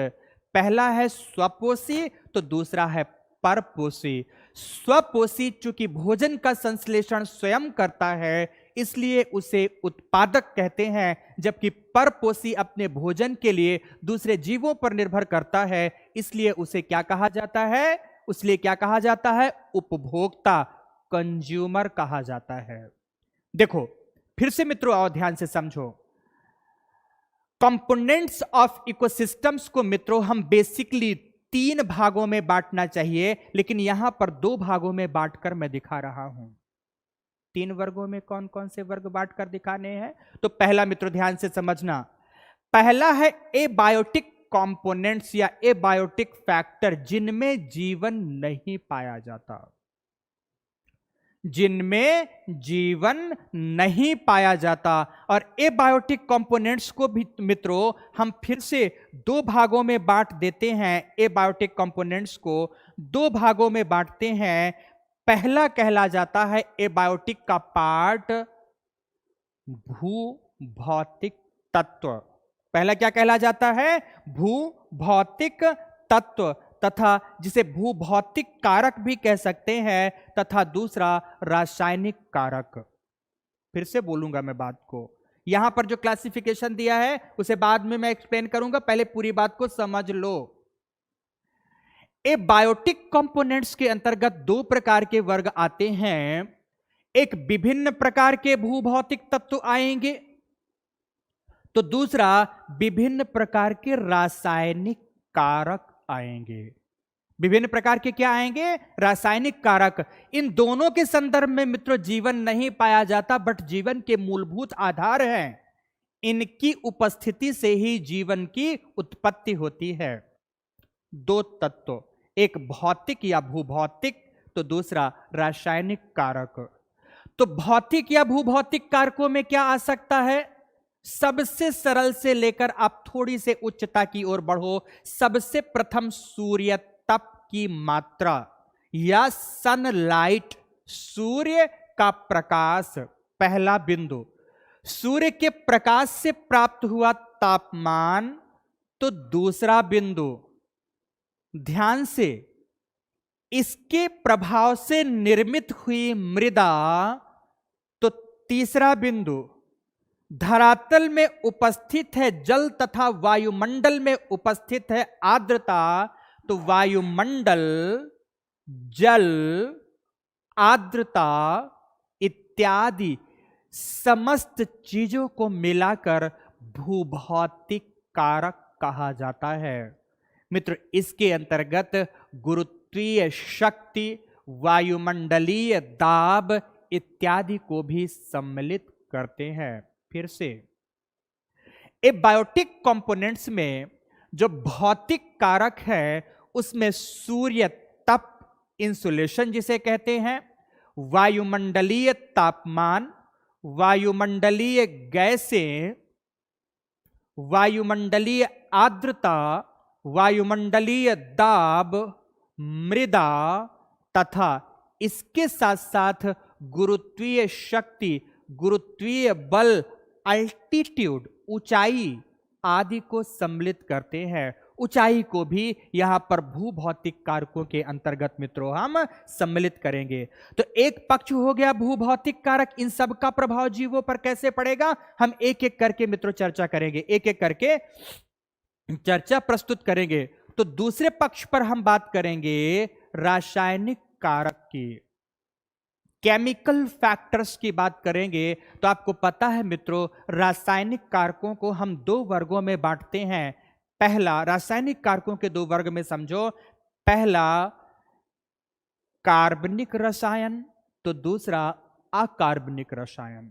पहला है स्वपोषी तो दूसरा है परपोषी। स्वपोषी चूंकि भोजन का संश्लेषण स्वयं करता है, इसलिए उसे उत्पादक कहते हैं, जबकि परपोषी अपने भोजन के लिए दूसरे जीवों पर निर्भर करता है, इसलिए उसे क्या कहा जाता है? उसलिए क्या कहा जाता है? उपभोक्ता, कंज्यूमर कहा जाता है। देखो फिर से मित्रों और ध्यान से समझो, कंपोनेंट्स ऑफ इकोसिस्टम्स को मित्रों हम बेसिकली तीन भागों में बांटना चाहिए, लेकिन यहां पर दो भागों में बांटकर मैं दिखा रहा हूं। तीन वर्गों में कौन कौन से वर्ग बांटकर दिखाने हैं? तो पहला मित्रों ध्यान से समझना, पहला है एबायोटिक कंपोनेंट्स या एबायोटिक फैक्टर, जिनमें जीवन नहीं पाया जाता, जिनमें जीवन नहीं पाया जाता। और एबायोटिक कंपोनेंट्स को भी मित्रों हम फिर से दो भागों में बांट देते हैं। एबायोटिक कंपोनेंट्स को दो भागों में बांटते हैं। पहला कहला जाता है एबायोटिक का पार्ट भू भौतिक तत्व। पहला क्या कहला जाता है? भू भौतिक तत्व, तथा जिसे भू भौतिक कारक भी कह सकते हैं, तथा दूसरा रासायनिक कारक। फिर से बोलूंगा मैं बात को, यहां पर जो क्लासिफिकेशन दिया है उसे बाद में मैं एक्सप्लेन करूंगा, पहले पूरी बात को समझ लो। एबायोटिक कंपोनेंट्स के अंतर्गत दो प्रकार के वर्ग आते हैं। एक विभिन्न प्रकार के भूभौतिक तत्व आएंगे, तो दूसरा विभिन्न प्रकार के रासायनिक कारक आएंगे। विभिन्न प्रकार के क्या आएंगे? रासायनिक कारक। इन दोनों के संदर्भ में मित्रों जीवन नहीं पाया जाता, बट जीवन के मूलभूत आधार हैं। इनकी उपस्थिति से ही जीवन की उत्पत्ति होती है। दो तत्व, एक भौतिक या भूभौतिक, तो दूसरा रासायनिक कारक। तो भौतिक या भूभौतिक कारकों में क्या आ सकता है? सबसे सरल से लेकर आप थोड़ी से उच्चता की ओर बढ़ो, सबसे प्रथम सूर्य तप की मात्रा या सनलाइट, सूर्य का प्रकाश, पहला बिंदु। सूर्य के प्रकाश से प्राप्त हुआ तापमान, तो दूसरा बिंदु। ध्यान से, इसके प्रभाव से निर्मित हुई मृदा, तो तीसरा बिंदु। धरातल में उपस्थित है जल तथा वायुमंडल में उपस्थित है आर्द्रता, तो वायुमंडल, जल, आर्द्रता इत्यादि समस्त चीजों को मिलाकर भूभौतिक कारक कहा जाता है। मित्र, इसके अंतर्गत गुरुत्वीय शक्ति, वायुमंडलीय दाब इत्यादि को भी सम्मिलित करते हैं। फिर से, एबायोटिक कंपोनेंट्स में जो भौतिक कारक है उसमें सूर्य तप, इंसुलेशन जिसे कहते हैं, वायुमंडलीय तापमान, वायुमंडलीय गैसें, वायुमंडलीय आर्द्रता, वायुमंडलीय दाब, मृदा तथा इसके साथ साथ गुरुत्वीय शक्ति, गुरुत्वीय बल, अल्टीट्यूड, ऊंचाई आदि को सम्मिलित करते हैं। ऊंचाई को भी यहां पर भूभौतिक कारकों के अंतर्गत मित्रों हम सम्मिलित करेंगे। तो एक पक्ष हो गया भूभौतिक कारक, इन सब का प्रभाव जीवों पर कैसे पड़ेगा हम एक एक करके मित्रों चर्चा करेंगे, एक एक करके चर्चा प्रस्तुत करेंगे। तो दूसरे पक्ष पर हम बात करेंगे रासायनिक कारक की, केमिकल फैक्टर्स की बात करेंगे। तो आपको पता है मित्रों, रासायनिक कारकों को हम दो वर्गों में बांटते हैं। पहला, रासायनिक कारकों के दो वर्ग में समझो, पहला कार्बनिक रसायन, तो दूसरा अकार्बनिक रसायन।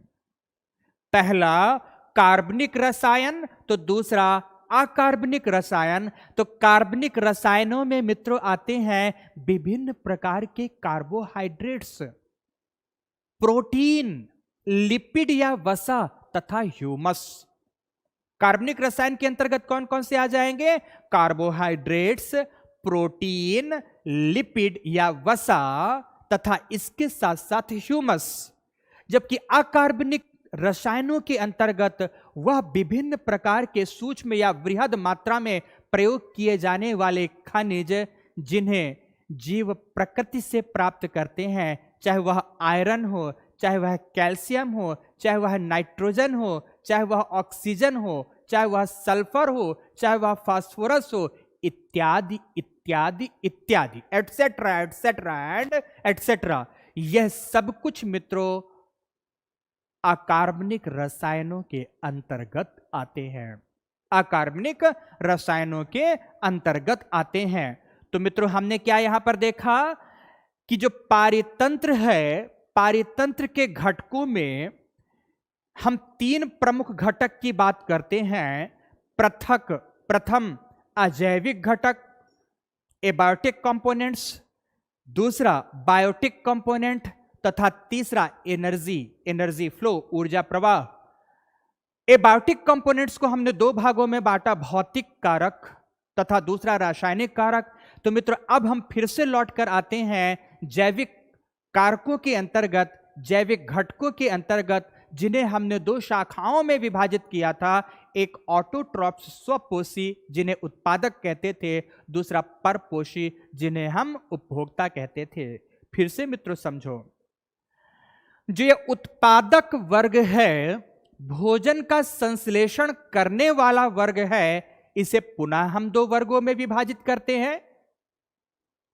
पहला कार्बनिक रसायन, तो दूसरा अकार्बनिक रसायन। तो कार्बनिक रसायनों में मित्रों आते हैं विभिन्न प्रकार के कार्बोहाइड्रेट्स, प्रोटीन, लिपिड या वसा तथा ह्यूमस। कार्बनिक रसायन के अंतर्गत कौन कौन से आ जाएंगे? कार्बोहाइड्रेट्स, प्रोटीन, लिपिड या वसा तथा इसके साथ साथ ह्यूमस। जबकि अकार्बनिक रसायनों के अंतर्गत वह विभिन्न प्रकार के सूक्ष्म या वृहद मात्रा में प्रयोग किए जाने वाले खनिज जिन्हें जीव प्रकृति से प्राप्त करते हैं, चाहे वह आयरन हो, चाहे वह कैल्शियम हो, चाहे वह नाइट्रोजन हो, चाहे वह ऑक्सीजन हो, चाहे वह सल्फर हो, चाहे वह फास्फोरस हो, इत्यादि इत्यादि इत्यादि, एटसेट्रा एटसेट्रा एंड एटसेट्रा। यह सब कुछ मित्रों अकार्बनिक रसायनों के अंतर्गत आते हैं, अकार्बनिक रसायनों के अंतर्गत आते हैं। तो मित्रों हमने क्या यहां पर देखा कि जो पारितंत्र है, पारितंत्र के घटकों में हम तीन प्रमुख घटक की बात करते हैं। प्रथम अजैविक घटक, एबायोटिक कंपोनेंट्स, दूसरा बायोटिक कंपोनेंट तथा तीसरा एनर्जी फ्लो, ऊर्जा प्रवाह। एबायोटिक कंपोनेंट्स को हमने दो भागों में बांटा, भौतिक कारक तथा दूसरा रासायनिक कारक। तो मित्रों अब हम फिर से लौट कर आते हैं जैविक कारकों के अंतर्गत, जैविक घटकों के अंतर्गत, जिन्हें हमने दो शाखाओं में विभाजित किया था। एक ऑटोट्रॉप्स, स्वपोषी, जिन्हें उत्पादक कहते थे, दूसरा परपोषी, जिन्हें हम उपभोक्ता कहते थे। फिर से मित्रों समझो, जो ये उत्पादक वर्ग है, भोजन का संश्लेषण करने वाला वर्ग है, इसे पुनः हम दो वर्गों में विभाजित करते हैं।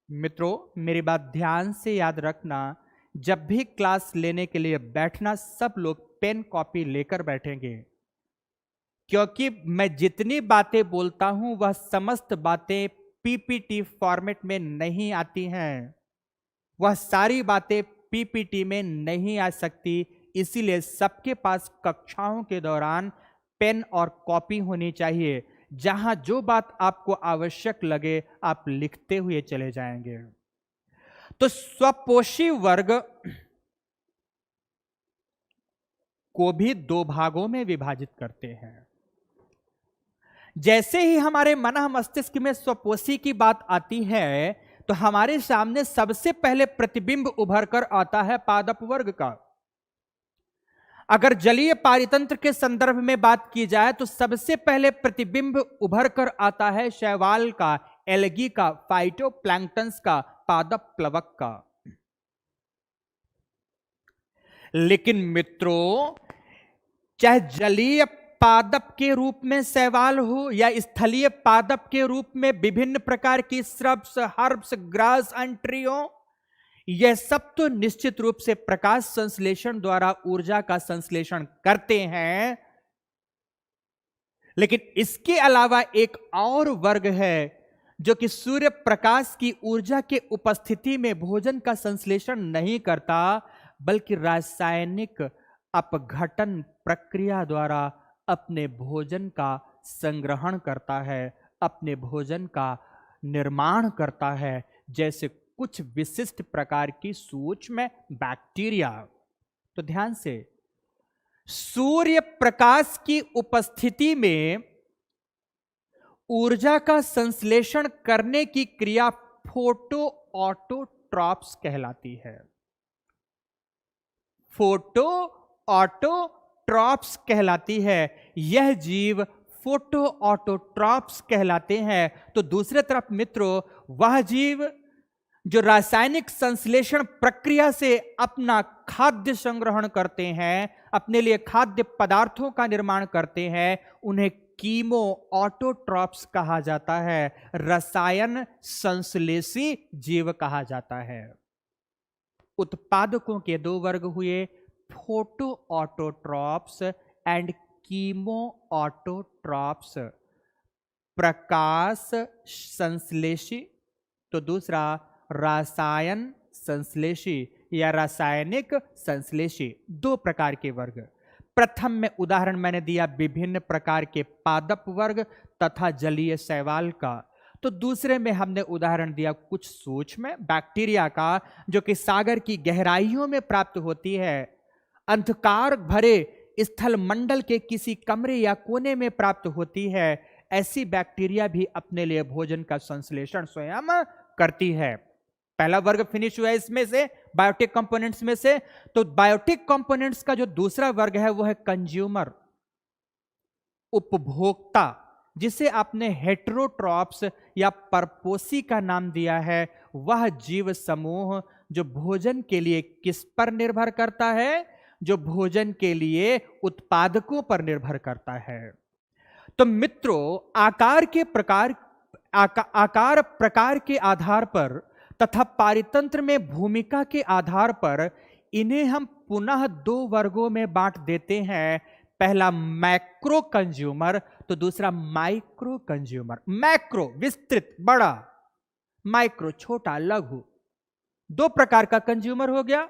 मित्रों मेरी बात ध्यान से याद रखना, जब भी क्लास लेने के लिए बैठना सब लोग पेन कॉपी लेकर बैठेंगे, क्योंकि मैं जितनी बातें बोलता हूं वह समस्त बातें पीपीटी फॉर्मेट में नहीं आती हैं, वह सारी बातें पीपीटी में नहीं आ सकती। इसीलिए सबके पास कक्षाओं के दौरान पेन और कॉपी होनी चाहिए। जहां जो बात आपको आवश्यक लगे आप लिखते हुए चले जाएंगे। तो स्वपोषी वर्ग को भी दो भागों में विभाजित करते हैं। जैसे ही हमारे मन मस्तिष्क में स्वपोषी की बात आती है तो हमारे सामने सबसे पहले प्रतिबिंब उभर कर आता है पादप वर्ग का। अगर जलीय पारितंत्र के संदर्भ में बात की जाए तो सबसे पहले प्रतिबिंब उभर कर आता है शैवाल का, एल्गी का, फाइटोप्लैंक्टन्स का, पादप प्लवक का। लेकिन मित्रों, चाहे जलीय पादप के रूप में शैवाल हो या स्थलीय पादप के रूप में विभिन्न प्रकार की shrubs, herbs, grass and tree हो, यह सब तो निश्चित रूप से प्रकाश संश्लेषण द्वारा ऊर्जा का संश्लेषण करते हैं। लेकिन इसके अलावा एक और वर्ग है जो कि सूर्य प्रकाश की ऊर्जा के उपस्थिति में भोजन का संश्लेषण नहीं करता, बल्कि रासायनिक अपघटन प्रक्रिया द्वारा अपने भोजन का संग्रहण करता है, अपने भोजन का निर्माण करता है, जैसे कुछ विशिष्ट प्रकार की सूक्ष्म बैक्टीरिया। तो ध्यान से, सूर्य प्रकाश की उपस्थिति में ऊर्जा का संश्लेषण करने की क्रिया फोटो ऑटोट्रॉप्स कहलाती है। फोटो ऑटोट्रॉप्स कहलाती है। यह जीव फोटो ऑटोट्रॉप्स कहलाते हैं। तो दूसरे तरफ मित्रों, वह जीव जो रासायनिक संश्लेषण प्रक्रिया से अपना खाद्य संग्रहण करते हैं, अपने लिए खाद्य पदार्थों का निर्माण करते हैं, उन्हें कीमो ऑटोट्रॉप्स कहा जाता है, रसायन संश्लेषी जीव कहा जाता है। उत्पादकों के दो वर्ग हुए, photoautotrophs and chemoautotrophs. प्रकाश संश्लेषी तो दूसरा रसायन संश्लेषी या रासायनिक संश्लेषी। दो प्रकार के वर्ग। प्रथम में उदाहरण मैंने दिया विभिन्न प्रकार के पादप वर्ग तथा जलीय शैवाल का। तो दूसरे में हमने उदाहरण दिया कुछ सूक्ष्म बैक्टीरिया का, जो कि सागर की गहराइयों में प्राप्त होती है, अंधकार भरे स्थल मंडल के किसी कमरे या कोने में प्राप्त होती है। ऐसी बैक्टीरिया भी अपने लिए भोजन का संश्लेषण स्वयं करती है। पहला वर्ग फिनिश हुआ इसमें से, बायोटिक कंपोनेंट्स में से। तो बायोटिक कंपोनेंट्स का जो दूसरा वर्ग है वो है कंज्यूमर, उपभोक्ता, जिसे आपने हेटेरोट्रॉप्स या परपोषी का नाम दिया है। वह जीव समूह जो भोजन के लिए किस पर निर्भर करता है? जो भोजन के लिए उत्पादकों पर निर्भर करता है। तो मित्रों, आकार प्रकार के आधार पर तथा पारितंत्र में भूमिका के आधार पर इन्हें हम पुनः दो वर्गों में बांट देते हैं। पहला मैक्रो कंज्यूमर तो दूसरा माइक्रो कंज्यूमर। मैक्रो विस्तृत बड़ा, माइक्रो छोटा लघु। दो प्रकार का कंज्यूमर हो गया,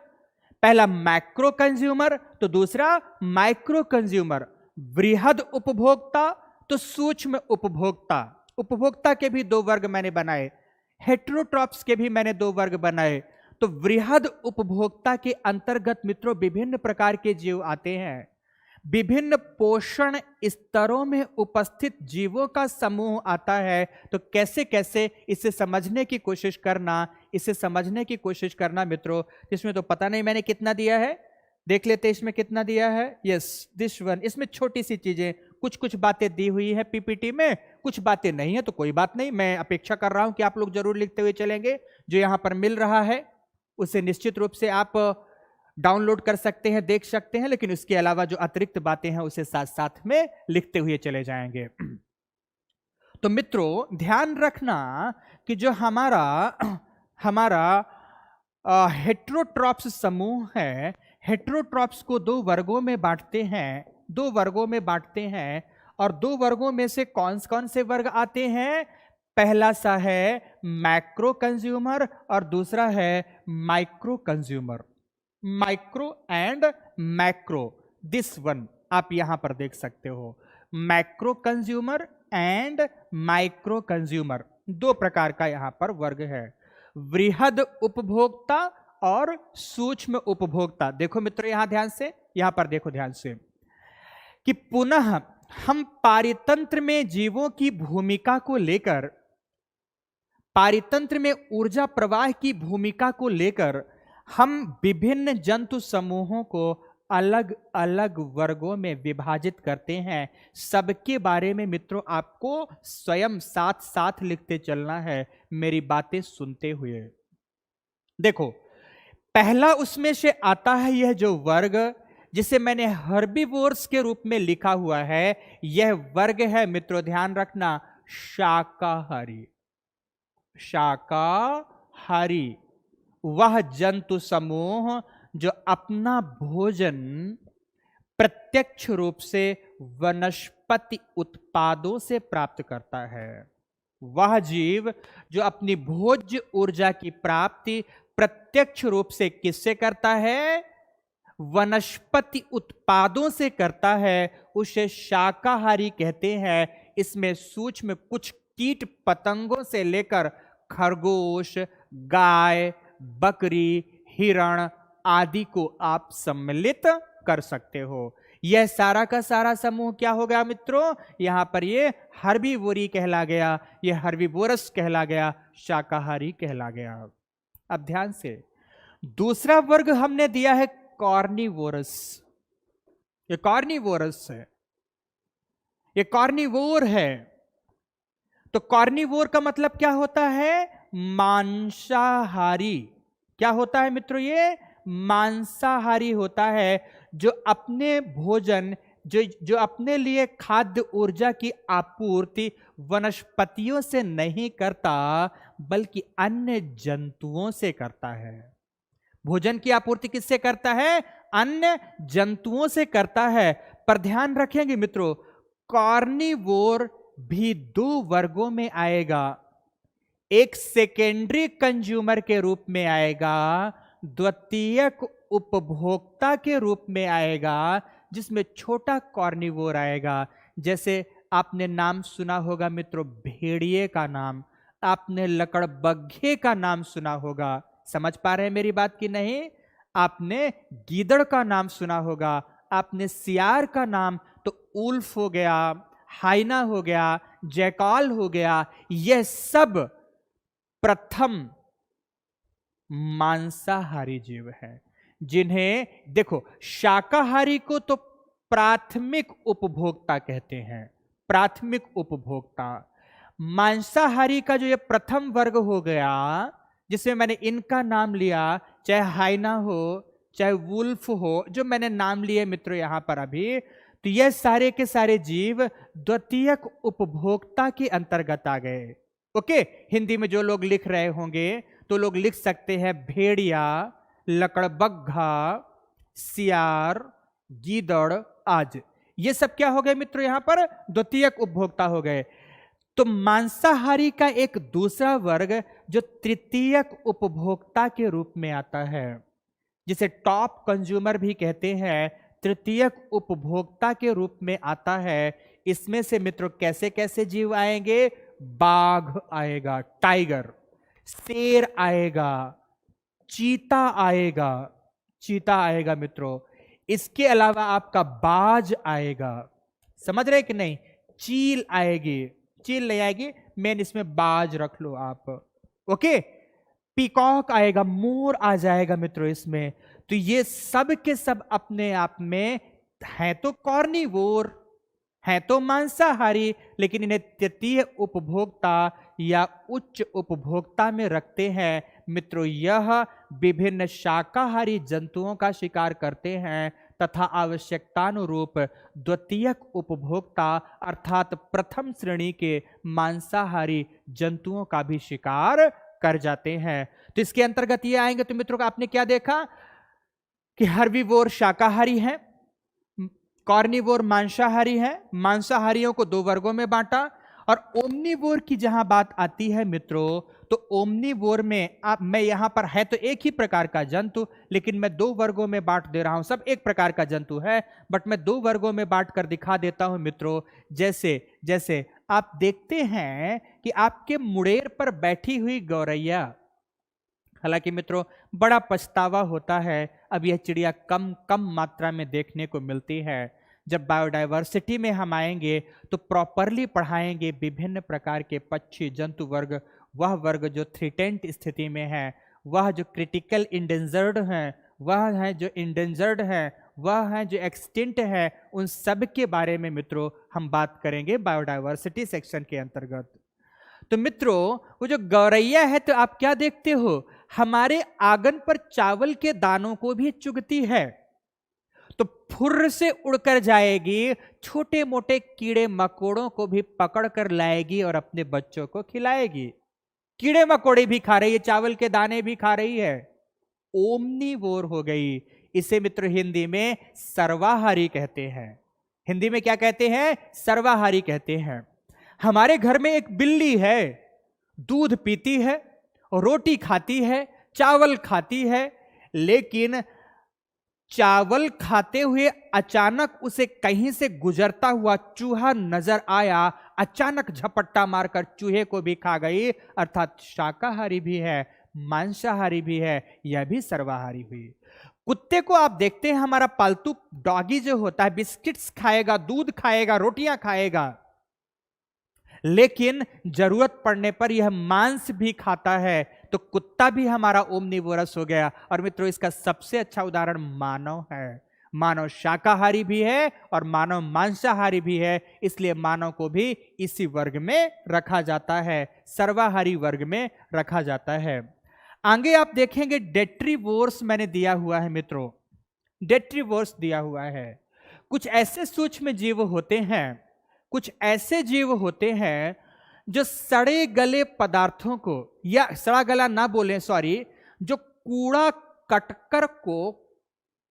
पहला मैक्रो कंज्यूमर तो दूसरा माइक्रो कंज्यूमर। वृहद उपभोक्ता तो सूक्ष्म उपभोक्ता। उपभोक्ता के भी दो वर्ग मैंने बनाए, हेटेरोट्रॉप्स के भी मैंने दो वर्ग बनाए। तो वृहद उपभोक्ता के अंतर्गत मित्रों विभिन्न प्रकार के जीव आते हैं। विभिन्न पोषण स्तरों में उपस्थित जीवों का समूह आता है। तो कैसे कैसे इसे समझने की कोशिश करना मित्रों। इसमें तो पता नहीं मैंने कितना दिया है, देख लेते इसमें कितना दिया है। Yes, this one. इसमें छोटी सी चीजें, कुछ बातें दी हुई है पीपीटी में, कुछ बातें नहीं है। तो कोई बात नहीं, मैं अपेक्षा कर रहा हूं कि आप लोग जरूर लिखते हुए चलेंगे। जो यहां पर मिल रहा है उसे निश्चित रूप से आप डाउनलोड कर सकते हैं, देख सकते हैं, लेकिन उसके अलावा जो अतिरिक्त बातें हैं उसे साथ साथ में लिखते हुए चले जाएंगे। तो मित्रों ध्यान रखना कि जो हमारा हेटेरोट्रॉप्स समूह है, हेटेरोट्रॉप्स को दो वर्गों में बांटते हैं। और दो वर्गों में से कौन कौन से वर्ग आते हैं? पहला सा है मैक्रो कंज्यूमर और दूसरा है micro consumer. Micro and macro, this one आप यहां पर देख सकते हो। Macro consumer and micro consumer, दो प्रकार का यहां पर वर्ग है। वृहद उपभोक्ता और सूक्ष्म उपभोक्ता। देखो मित्रों यहां ध्यान से, यहां पर देखो ध्यान से कि पुनः हम पारितंत्र में जीवों की भूमिका को लेकर, पारितंत्र में ऊर्जा प्रवाह की भूमिका को लेकर हम विभिन्न जंतु समूहों को अलग अलग वर्गों में विभाजित करते हैं। सबके बारे में मित्रों आपको स्वयं साथ साथ लिखते चलना है, मेरी बातें सुनते हुए। देखो पहला उसमें से आता है यह जो वर्ग जिसे मैंने हर्बीवोर्स के रूप में लिखा हुआ है, यह वर्ग है मित्रों ध्यान रखना शाकाहारी। शाकाहारी वह जंतु समूह जो अपना भोजन प्रत्यक्ष रूप से वनस्पति उत्पादों से प्राप्त करता है। वह जीव जो अपनी भोज्य ऊर्जा की प्राप्ति प्रत्यक्ष रूप से किससे करता है? वनस्पति उत्पादों से करता है, उसे शाकाहारी कहते हैं। इसमें सूक्ष्म कुछ कीट पतंगों से लेकर खरगोश, गाय, बकरी, हिरण आदि को आप सम्मिलित कर सकते हो। यह सारा का सारा समूह क्या हो गया मित्रों? यहां पर यह हर्बीवोरी कहला गया, यह हर्बीवोरस कहला गया, शाकाहारी कहला गया। अब ध्यान से दूसरा वर्ग हमने दिया है कॉर्निवोरस। ये कॉर्निवोरस है, ये कॉर्निवोर है। तो कॉर्निवोर का मतलब क्या होता है? मांसाहारी। क्या होता है मित्रों? ये मांसाहारी होता है, जो अपने भोजन जो अपने लिए खाद्य ऊर्जा की आपूर्ति वनस्पतियों से नहीं करता बल्कि अन्य जंतुओं से करता है। भोजन की आपूर्ति किससे करता है? अन्य जंतुओं से करता है। पर ध्यान रखेंगे मित्रों, कॉर्निवोर भी दो वर्गों में आएगा। एक सेकेंडरी कंज्यूमर के रूप में आएगा, द्वितीयक उपभोक्ता के रूप में आएगा, जिसमें छोटा कॉर्निवोर आएगा। जैसे आपने नाम सुना होगा मित्रों भेड़िए का नाम, आपने लकड़बग्घे का नाम सुना होगा। समझ पा रहे हैं मेरी बात की नहीं? आपने गीदड़ का नाम सुना होगा, आपने सियार का नाम, तो उल्फ हो गया, हाइना हो गया, जैकाल हो गया। यह सब प्रथम मांसाहारी जीव है, जिन्हें देखो शाकाहारी को तो प्राथमिक उपभोक्ता कहते हैं, प्राथमिक उपभोक्ता। मांसाहारी का जो ये प्रथम वर्ग हो गया, जिसमें मैंने इनका नाम लिया, चाहे हाइना हो चाहे वुल्फ हो, जो मैंने नाम लिए मित्रों यहां पर अभी, तो ये सारे के सारे जीव द्वितीयक उपभोक्ता के अंतर्गत आ गए। ओके, हिंदी में जो लोग लिख रहे होंगे तो लोग लिख सकते हैं भेड़िया, लकड़बग्घा, सियार, गीदड़ आदि। ये सब क्या हो गए मित्रों? यहां पर द्वितीयक उपभोक्ता हो गए। तो मांसाहारी का एक दूसरा वर्ग जो तृतीयक उपभोक्ता के रूप में आता है, जिसे टॉप कंज्यूमर भी कहते हैं, तृतीयक उपभोक्ता के रूप में आता है। इसमें से मित्रों कैसे कैसे जीव आएंगे? बाघ आएगा, टाइगर, शेर आएगा, चीता आएगा, चीता आएगा मित्रों। इसके अलावा आपका बाज आएगा, समझ रहे कि नहीं? चील आएगी, चील नहीं आएगी, मेन इसमें बाज रख लो आप। ओके, पीकॉक आएगा, मोर आ जाएगा मित्रों इसमें। तो ये सब के सब अपने आप में हैं तो कॉर्निवोर, हैं तो मांसाहारी, लेकिन इन्हें तृतीय उपभोक्ता या उच्च उपभोक्ता में रखते हैं मित्रों। यह विभिन्न शाकाहारी जंतुओं का शिकार करते हैं तथा आवश्यकतानुरूप द्वितीयक उपभोक्ता अर्थात प्रथम श्रेणी के मांसाहारी जंतुओं का भी शिकार कर जाते हैं। तो इसके अंतर्गत ये आएंगे। तो मित्रों आपने क्या देखा कि हर्बीवोर शाकाहारी है, कॉर्निवोर मांसाहारी है। मांसाहारियों को दो वर्गों में बांटा। और ओमनिवोर की जहां बात आती है मित्रों, तो ओमनिवोर में मैं यहां पर है तो एक ही प्रकार का जंतु, लेकिन मैं दो वर्गों में बांट दे रहा हूं। सब एक प्रकार का जंतु है, बट मैं दो वर्गों में बांट कर दिखा देता हूं मित्रों। जैसे जैसे आप देखते हैं कि आपके मुड़ेर पर बैठी हुई गौरैया, हालांकि मित्रों बड़ा पछतावा होता है, अब यह चिड़िया कम कम मात्रा में देखने को मिलती है। जब बायोडायवर्सिटी में हम आएंगे तो प्रॉपरली पढ़ाएंगे विभिन्न प्रकार के पक्षी जंतु वर्ग, वह वर्ग जो थ्रेटेंड स्थिति में है, वह जो क्रिटिकल इंडेंजर्ड हैं, वह है जो इंडेंजर्ड है, वह है जो एक्सटिंक्ट है, उन सब के बारे में मित्रों हम बात करेंगे बायोडायवर्सिटी सेक्शन के अंतर्गत। तो मित्रों वो जो गौरैया है तो आप क्या देखते हो, हमारे आंगन पर चावल के दानों को भी चुगती है, तो फुर्र से उड़कर जाएगी, छोटे मोटे कीड़े मकोड़ों को भी पकड़ कर लाएगी और अपने बच्चों को खिलाएगी। कीड़े मकोड़े भी खा रही है, चावल के दाने भी खा रही है, ओमनीवोर हो गई। इसे मित्र हिंदी में सर्वाहारी कहते हैं। हिंदी में क्या कहते हैं, सर्वाहारी कहते हैं। हमारे घर में एक बिल्ली है, दूध पीती है, रोटी खाती है, चावल खाती है, लेकिन चावल खाते हुए अचानक उसे कहीं से गुजरता हुआ चूहा नजर आया, अचानक झपट्टा मारकर चूहे को भी खा गई, अर्थात शाकाहारी भी है, मांसाहारी भी है, यह भी सर्वाहारी हुई। कुत्ते को आप देखते हैं, हमारा पालतू डॉगी जो होता है बिस्किट्स खाएगा, दूध खाएगा, रोटियां खाएगा, लेकिन जरूरत पड़ने पर यह मांस भी खाता है, तो कुत्ता भी हमारा ओमनिवोरस हो गया। और मित्रों इसका सबसे अच्छा उदाहरण मानव है। मानव शाकाहारी भी है और मानव मांसाहारी भी है, इसलिए मानव को भी इसी वर्ग में रखा जाता है, सर्वाहारी वर्ग में रखा जाता है। आगे आप देखेंगे डेट्रीवोर्स मैंने दिया हुआ है मित्रों, डेट्रीवोर्स दिया हुआ है। कुछ ऐसे सूक्ष्म जीव होते हैं, कुछ ऐसे जीव होते हैं जो सड़े गले पदार्थों को, या सड़ा गला ना बोलें सॉरी, जो कूड़ा कटकर को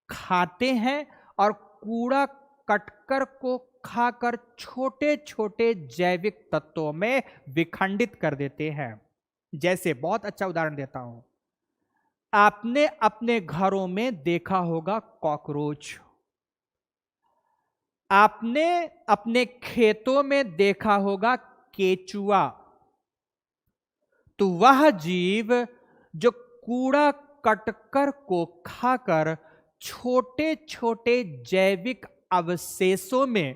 खाते हैं और कूड़ा कटकर को खाकर छोटे छोटे जैविक तत्वों में विखंडित कर देते हैं। जैसे बहुत अच्छा उदाहरण देता हूं, आपने अपने घरों में देखा होगा कॉकरोच, आपने अपने खेतों में देखा होगा केचुआ। तो वह जीव जो कूड़ा कटकर को खाकर छोटे छोटे जैविक अवशेषों में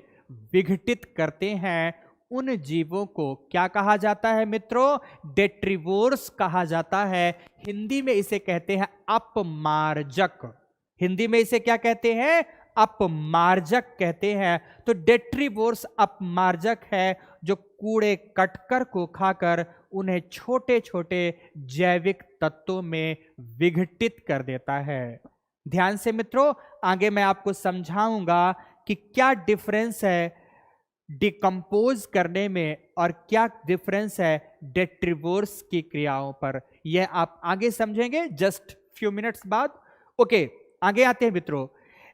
विघटित करते हैं, उन जीवों को क्या कहा जाता है मित्रों, डेट्रीवोर्स कहा जाता है। हिंदी में इसे कहते हैं अपमार्जक। हिंदी में इसे क्या कहते हैं, अपमार्जक कहते हैं। तो डेट्रीवोर्स अपमार्जक है जो कूड़े कटकर को खाकर उन्हें छोटे छोटे जैविक तत्वों में विघटित कर देता है। ध्यान से मित्रों, आगे मैं आपको समझाऊंगा कि क्या डिफरेंस है डिकम्पोज करने में और क्या डिफरेंस है डेट्रीवोर्स की क्रियाओं पर, यह आप आगे समझेंगे जस्ट फ्यू मिनट्स बाद। ओके, आगे आते हैं मित्रों।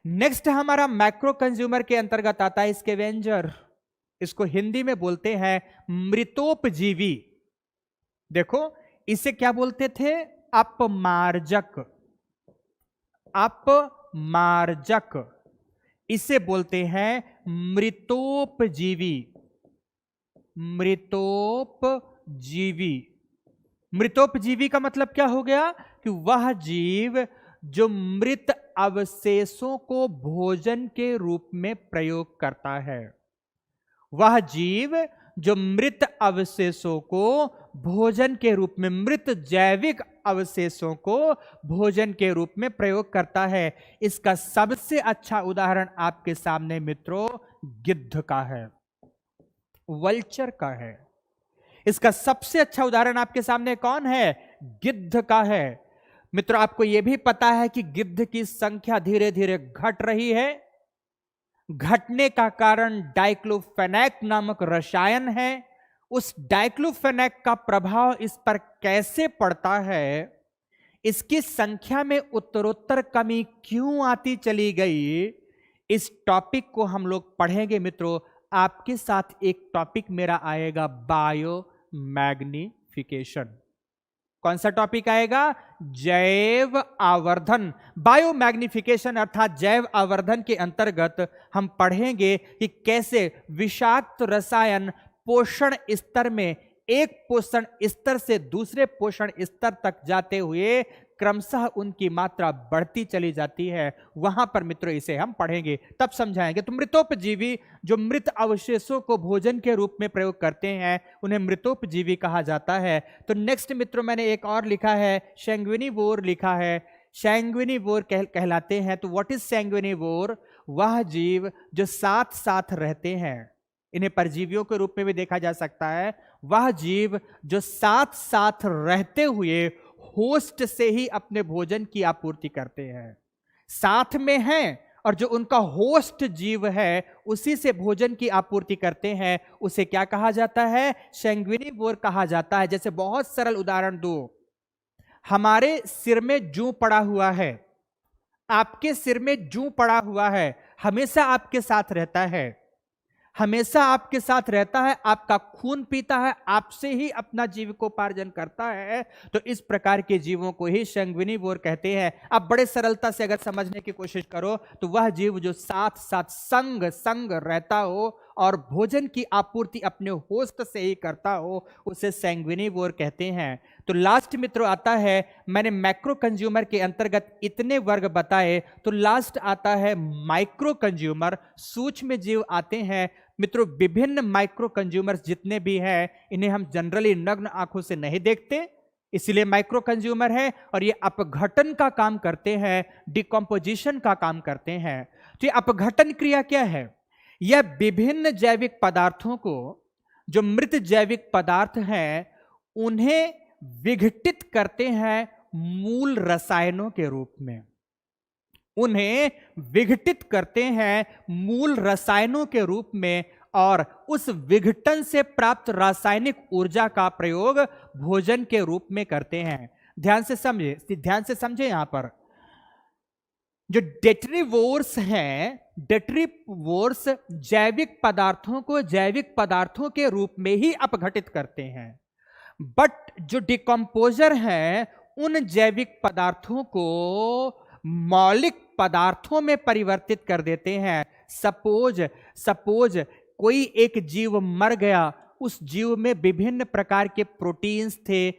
नेक्स्ट हमारा मैक्रो कंज्यूमर के अंतर्गत आता है स्कैवेंजर। इसको हिंदी में बोलते हैं मृतोपजीवी। देखो इसे क्या बोलते थे, अपमार्जक, अपमार्जक। इसे बोलते हैं मृतोपजीवी, मृतोपजीवी। मृतोपजीवी का मतलब क्या हो गया कि वह जीव जो मृत अवशेषों को भोजन के रूप में प्रयोग करता है, वह जीव जो मृत अवशेषों को भोजन के रूप में, मृत जैविक अवशेषों को भोजन के रूप में प्रयोग करता है। इसका सबसे अच्छा उदाहरण आपके सामने मित्रों गिद्ध का है, वल्चर का है। इसका सबसे अच्छा उदाहरण आपके सामने कौन है, गिद्ध का है। मित्रों आपको यह भी पता है कि गिद्ध की संख्या धीरे धीरे घट रही है। घटने का कारण डाइक्लोफेनेक नामक रसायन है। उस डाइक्लोफेनेक का प्रभाव इस पर कैसे पड़ता है, इसकी संख्या में उत्तरोत्तर कमी क्यों आती चली गई, इस टॉपिक को हम लोग पढ़ेंगे मित्रों। आपके साथ एक टॉपिक मेरा आएगा बायो मैग्निफिकेशन। कौन सा टॉपिक आएगा, जैव आवर्धन। बायो मैग्निफिकेशन अर्थात जैव आवर्धन के अंतर्गत हम पढ़ेंगे कि कैसे विषाक्त रसायन पोषण स्तर में एक पोषण स्तर से दूसरे पोषण स्तर तक जाते हुए क्रमशः उनकी मात्रा बढ़ती चली जाती है। वहां पर मित्रों इसे हम पढ़ेंगे, तब समझाएंगे। तो मृतोपजीवी जो मृत अवशेषों को भोजन के रूप में प्रयोग करते हैं उन्हें मृतोपजीवी कहा जाता है। तो नेक्स्ट मित्रों मैंने एक और लिखा है, सैंग्विनिवोर लिखा है। सैंग्विनिवोर कहलाते हैं। तो व्हाट इज सैंग्विनिवोर? वह जीव जो साथ साथ रहते हैं, इन्हें परजीवियों के रूप में भी देखा जा सकता है। वह जीव जो साथ साथ रहते हुए होस्ट से ही अपने भोजन की आपूर्ति करते हैं, साथ में हैं और जो उनका होस्ट जीव है उसी से भोजन की आपूर्ति करते हैं, उसे क्या कहा जाता है? सैंग्विनिवोर कहा जाता है। जैसे बहुत सरल उदाहरण दो, हमारे सिर में जूं पड़ा हुआ है, आपके सिर में जूं पड़ा हुआ है, हमेशा आपके साथ रहता है, हमेशा आपके साथ रहता है, आपका खून पीता है, आपसे ही अपना जीविकोपार्जन करता है। तो इस प्रकार के जीवों को ही सैंग्विनिवोर कहते हैं। अब बड़े सरलता से अगर समझने की कोशिश करो तो वह जीव जो साथ साथ संग रहता हो और भोजन की आपूर्ति अपने होस्ट से ही करता हो, उसे सैंग्विनिवोर कहते हैं। तो लास्ट मित्रों आता है, मैंने मैक्रो कंज्यूमर के अंतर्गत इतने वर्ग बताए, तो लास्ट आता है माइक्रो कंज्यूमर, सूक्ष्म जीव आते हैं। मित्रों विभिन्न माइक्रो कंज्यूमर्स जितने भी हैं इन्हें हम जनरली नग्न आंखों से नहीं देखते, इसलिए माइक्रो कंज्यूमर है, और ये अपघटन का काम करते हैं, डिकम्पोजिशन का काम करते हैं। तो ये अपघटन क्रिया क्या है? यह विभिन्न जैविक पदार्थों को, जो मृत जैविक पदार्थ हैं, उन्हें विघटित करते हैं मूल रसायनों के रूप में, उन्हें विघटित करते हैं मूल रसायनों के रूप में, और उस विघटन से प्राप्त रासायनिक ऊर्जा का प्रयोग भोजन के रूप में करते हैं। ध्यान से समझे यहां पर जो डेट्रीवोर्स हैं, डेट्रीवोर्स जैविक पदार्थों को जैविक पदार्थों के रूप में ही अपघटित करते हैं, बट जो डिकम्पोजर हैं उन जैविक पदार्थों को मौलिक पदार्थों में परिवर्तित कर देते हैं। सपोज कोई एक जीव मर गया, उस जीव में विभिन्न प्रकार के प्रोटीन्स थे,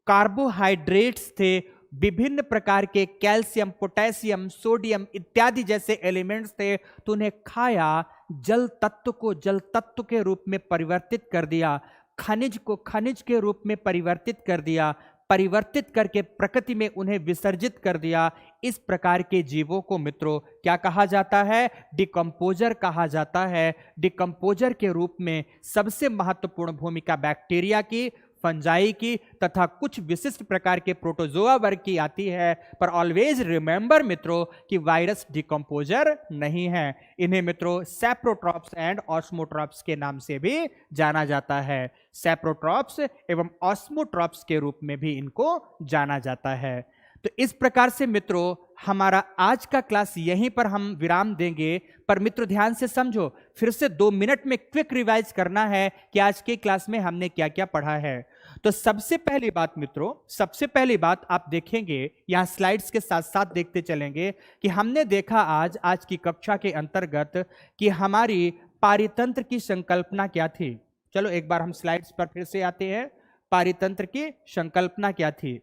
कार्बोहाइड्रेट्स थे, विभिन्न प्रकार के कैल्शियम, पोटेशियम, सोडियम इत्यादि जैसे एलिमेंट्स थे, तो उन्हें खाया, जल तत्व को जल तत्व के रूप में परिवर्तित कर दिया, खनिज को खनिज के रूप में परिवर्तित कर दिया, परिवर्तित करके प्रकृति में उन्हें विसर्जित कर दिया। इस प्रकार के जीवों को मित्रों क्या कहा जाता है? डिकम्पोजर कहा जाता है। डिकम्पोजर के रूप में सबसे महत्वपूर्ण भूमिका बैक्टीरिया की, फंजाई की तथा कुछ विशिष्ट प्रकार के प्रोटोजोआ वर्ग की आती है। पर ऑलवेज रिमेंबर मित्रों कि वायरस डिकम्पोजर नहीं है। इन्हें मित्रों सैप्रोट्रॉप्स एंड ऑस्मोट्रॉप्स के नाम से भी जाना जाता है। सैप्रोट्रॉप्स एवं ऑस्मोट्रॉप्स के रूप में भी इनको जाना जाता है। तो इस प्रकार से मित्रों हमारा आज का क्लास यहीं पर हम विराम देंगे। पर मित्रों ध्यान से समझो, फिर से 2 मिनट में क्विक रिवाइज करना है कि आज के क्लास में हमने क्या क्या पढ़ा है। तो सबसे पहली बात मित्रों, सबसे पहली बात आप देखेंगे, यहां स्लाइड्स के साथ साथ देखते चलेंगे कि हमने देखा आज की कक्षा के अंतर्गत कि हमारी पारितंत्र की संकल्पना क्या थी। चलो एक बार हम स्लाइड्स पर फिर से आते हैं। पारितंत्र की संकल्पना क्या थी,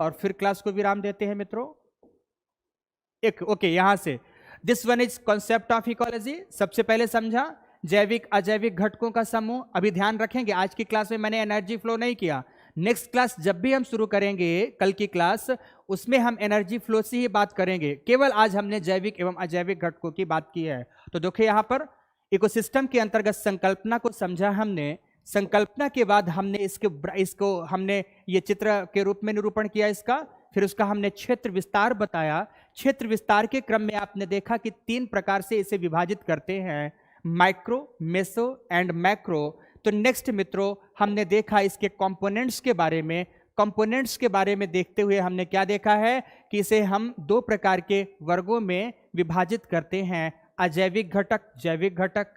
और फिर क्लास को विराम देते हैं मित्रों। ओके, यहां से this one is concept of ecology. सबसे पहले समझा जैविक अजैविक घटकों का समूह। अभी ध्यान रखेंगे आज की क्लास में मैंने एनर्जी फ्लो नहीं किया। नेक्स्ट क्लास जब भी हम शुरू करेंगे, कल की क्लास, उसमें हम एनर्जी फ्लो से ही बात करेंगे। केवल आज हमने जैविक एवं अजैविक घटकों की बात की है। तो देखिए यहां पर इकोसिस्टम के अंतर्गत संकल्पना को समझा हमने। संकल्पना के बाद हमने इसको हमने ये चित्र के रूप में निरूपण किया इसका। फिर उसका हमने क्षेत्र विस्तार बताया। क्षेत्र विस्तार के क्रम में आपने देखा कि 3 प्रकार से इसे विभाजित करते हैं, माइक्रो, मेसो एंड मैक्रो। तो नेक्स्ट मित्रों हमने देखा इसके कंपोनेंट्स के बारे में। कंपोनेंट्स के बारे में देखते हुए हमने क्या देखा है कि इसे हम 2 प्रकार के वर्गों में विभाजित करते हैं, अजैविक घटक, जैविक घटक।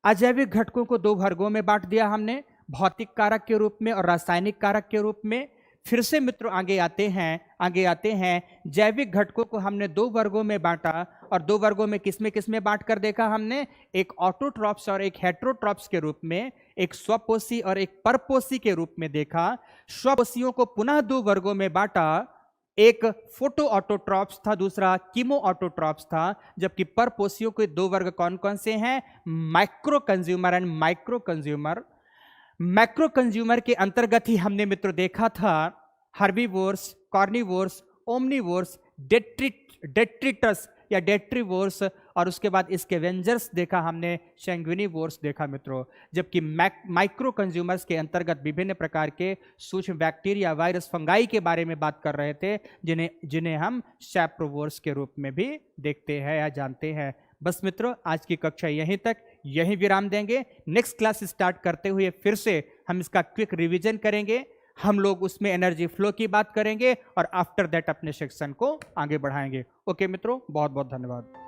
अजैविक घटकों को 2 वर्गों में बांट दिया हमने, भौतिक कारक के रूप में और रासायनिक कारक के रूप में। फिर से मित्रों आगे आते हैं जैविक घटकों को हमने 2 वर्गों में बांटा, और दो वर्गों में किसमें बांट कर देखा हमने, एक ऑटोट्रॉप्स और एक हेटेरोट्रॉप्स के रूप में, एक स्वपोषी और एक परपोषी के रूप में देखा। स्वपोषियों को पुनः दो वर्गों में बांटा, एक फोटो ऑटोट्रॉप्स था, दूसरा कीमो ऑटोट्रॉप्स था, जबकि परपोषियों के दो वर्ग कौन कौन से हैं, micro consumer and micro consumer. Macro consumer के अंतर्गत ही हमने मित्रों देखा था हर्बीवोर्स, कॉर्निवोर्स, ओमनीवोर्स, डेट्रिटस या डेट्रीवोर्स, और उसके बाद स्कैवेंजर्स देखा हमने, सैंग्विनिवोर्स देखा मित्रों। जबकि माइक्रो कंज्यूमर्स के अंतर्गत विभिन्न प्रकार के सूक्ष्म बैक्टीरिया, वायरस, फंगाई के बारे में बात कर रहे थे, जिन्हें हम सैप्रोवोर्स के रूप में भी देखते हैं या जानते हैं। बस मित्रों, आज की कक्षा यहीं तक, यहीं विराम देंगे। नेक्स्ट क्लास स्टार्ट करते हुए फिर से हम इसका क्विक रिवीजन करेंगे। हम लोग उसमें एनर्जी फ्लो की बात करेंगे और आफ्टर दैट अपने सेक्शन को आगे बढ़ाएंगे। ओके मित्रों, बहुत बहुत धन्यवाद।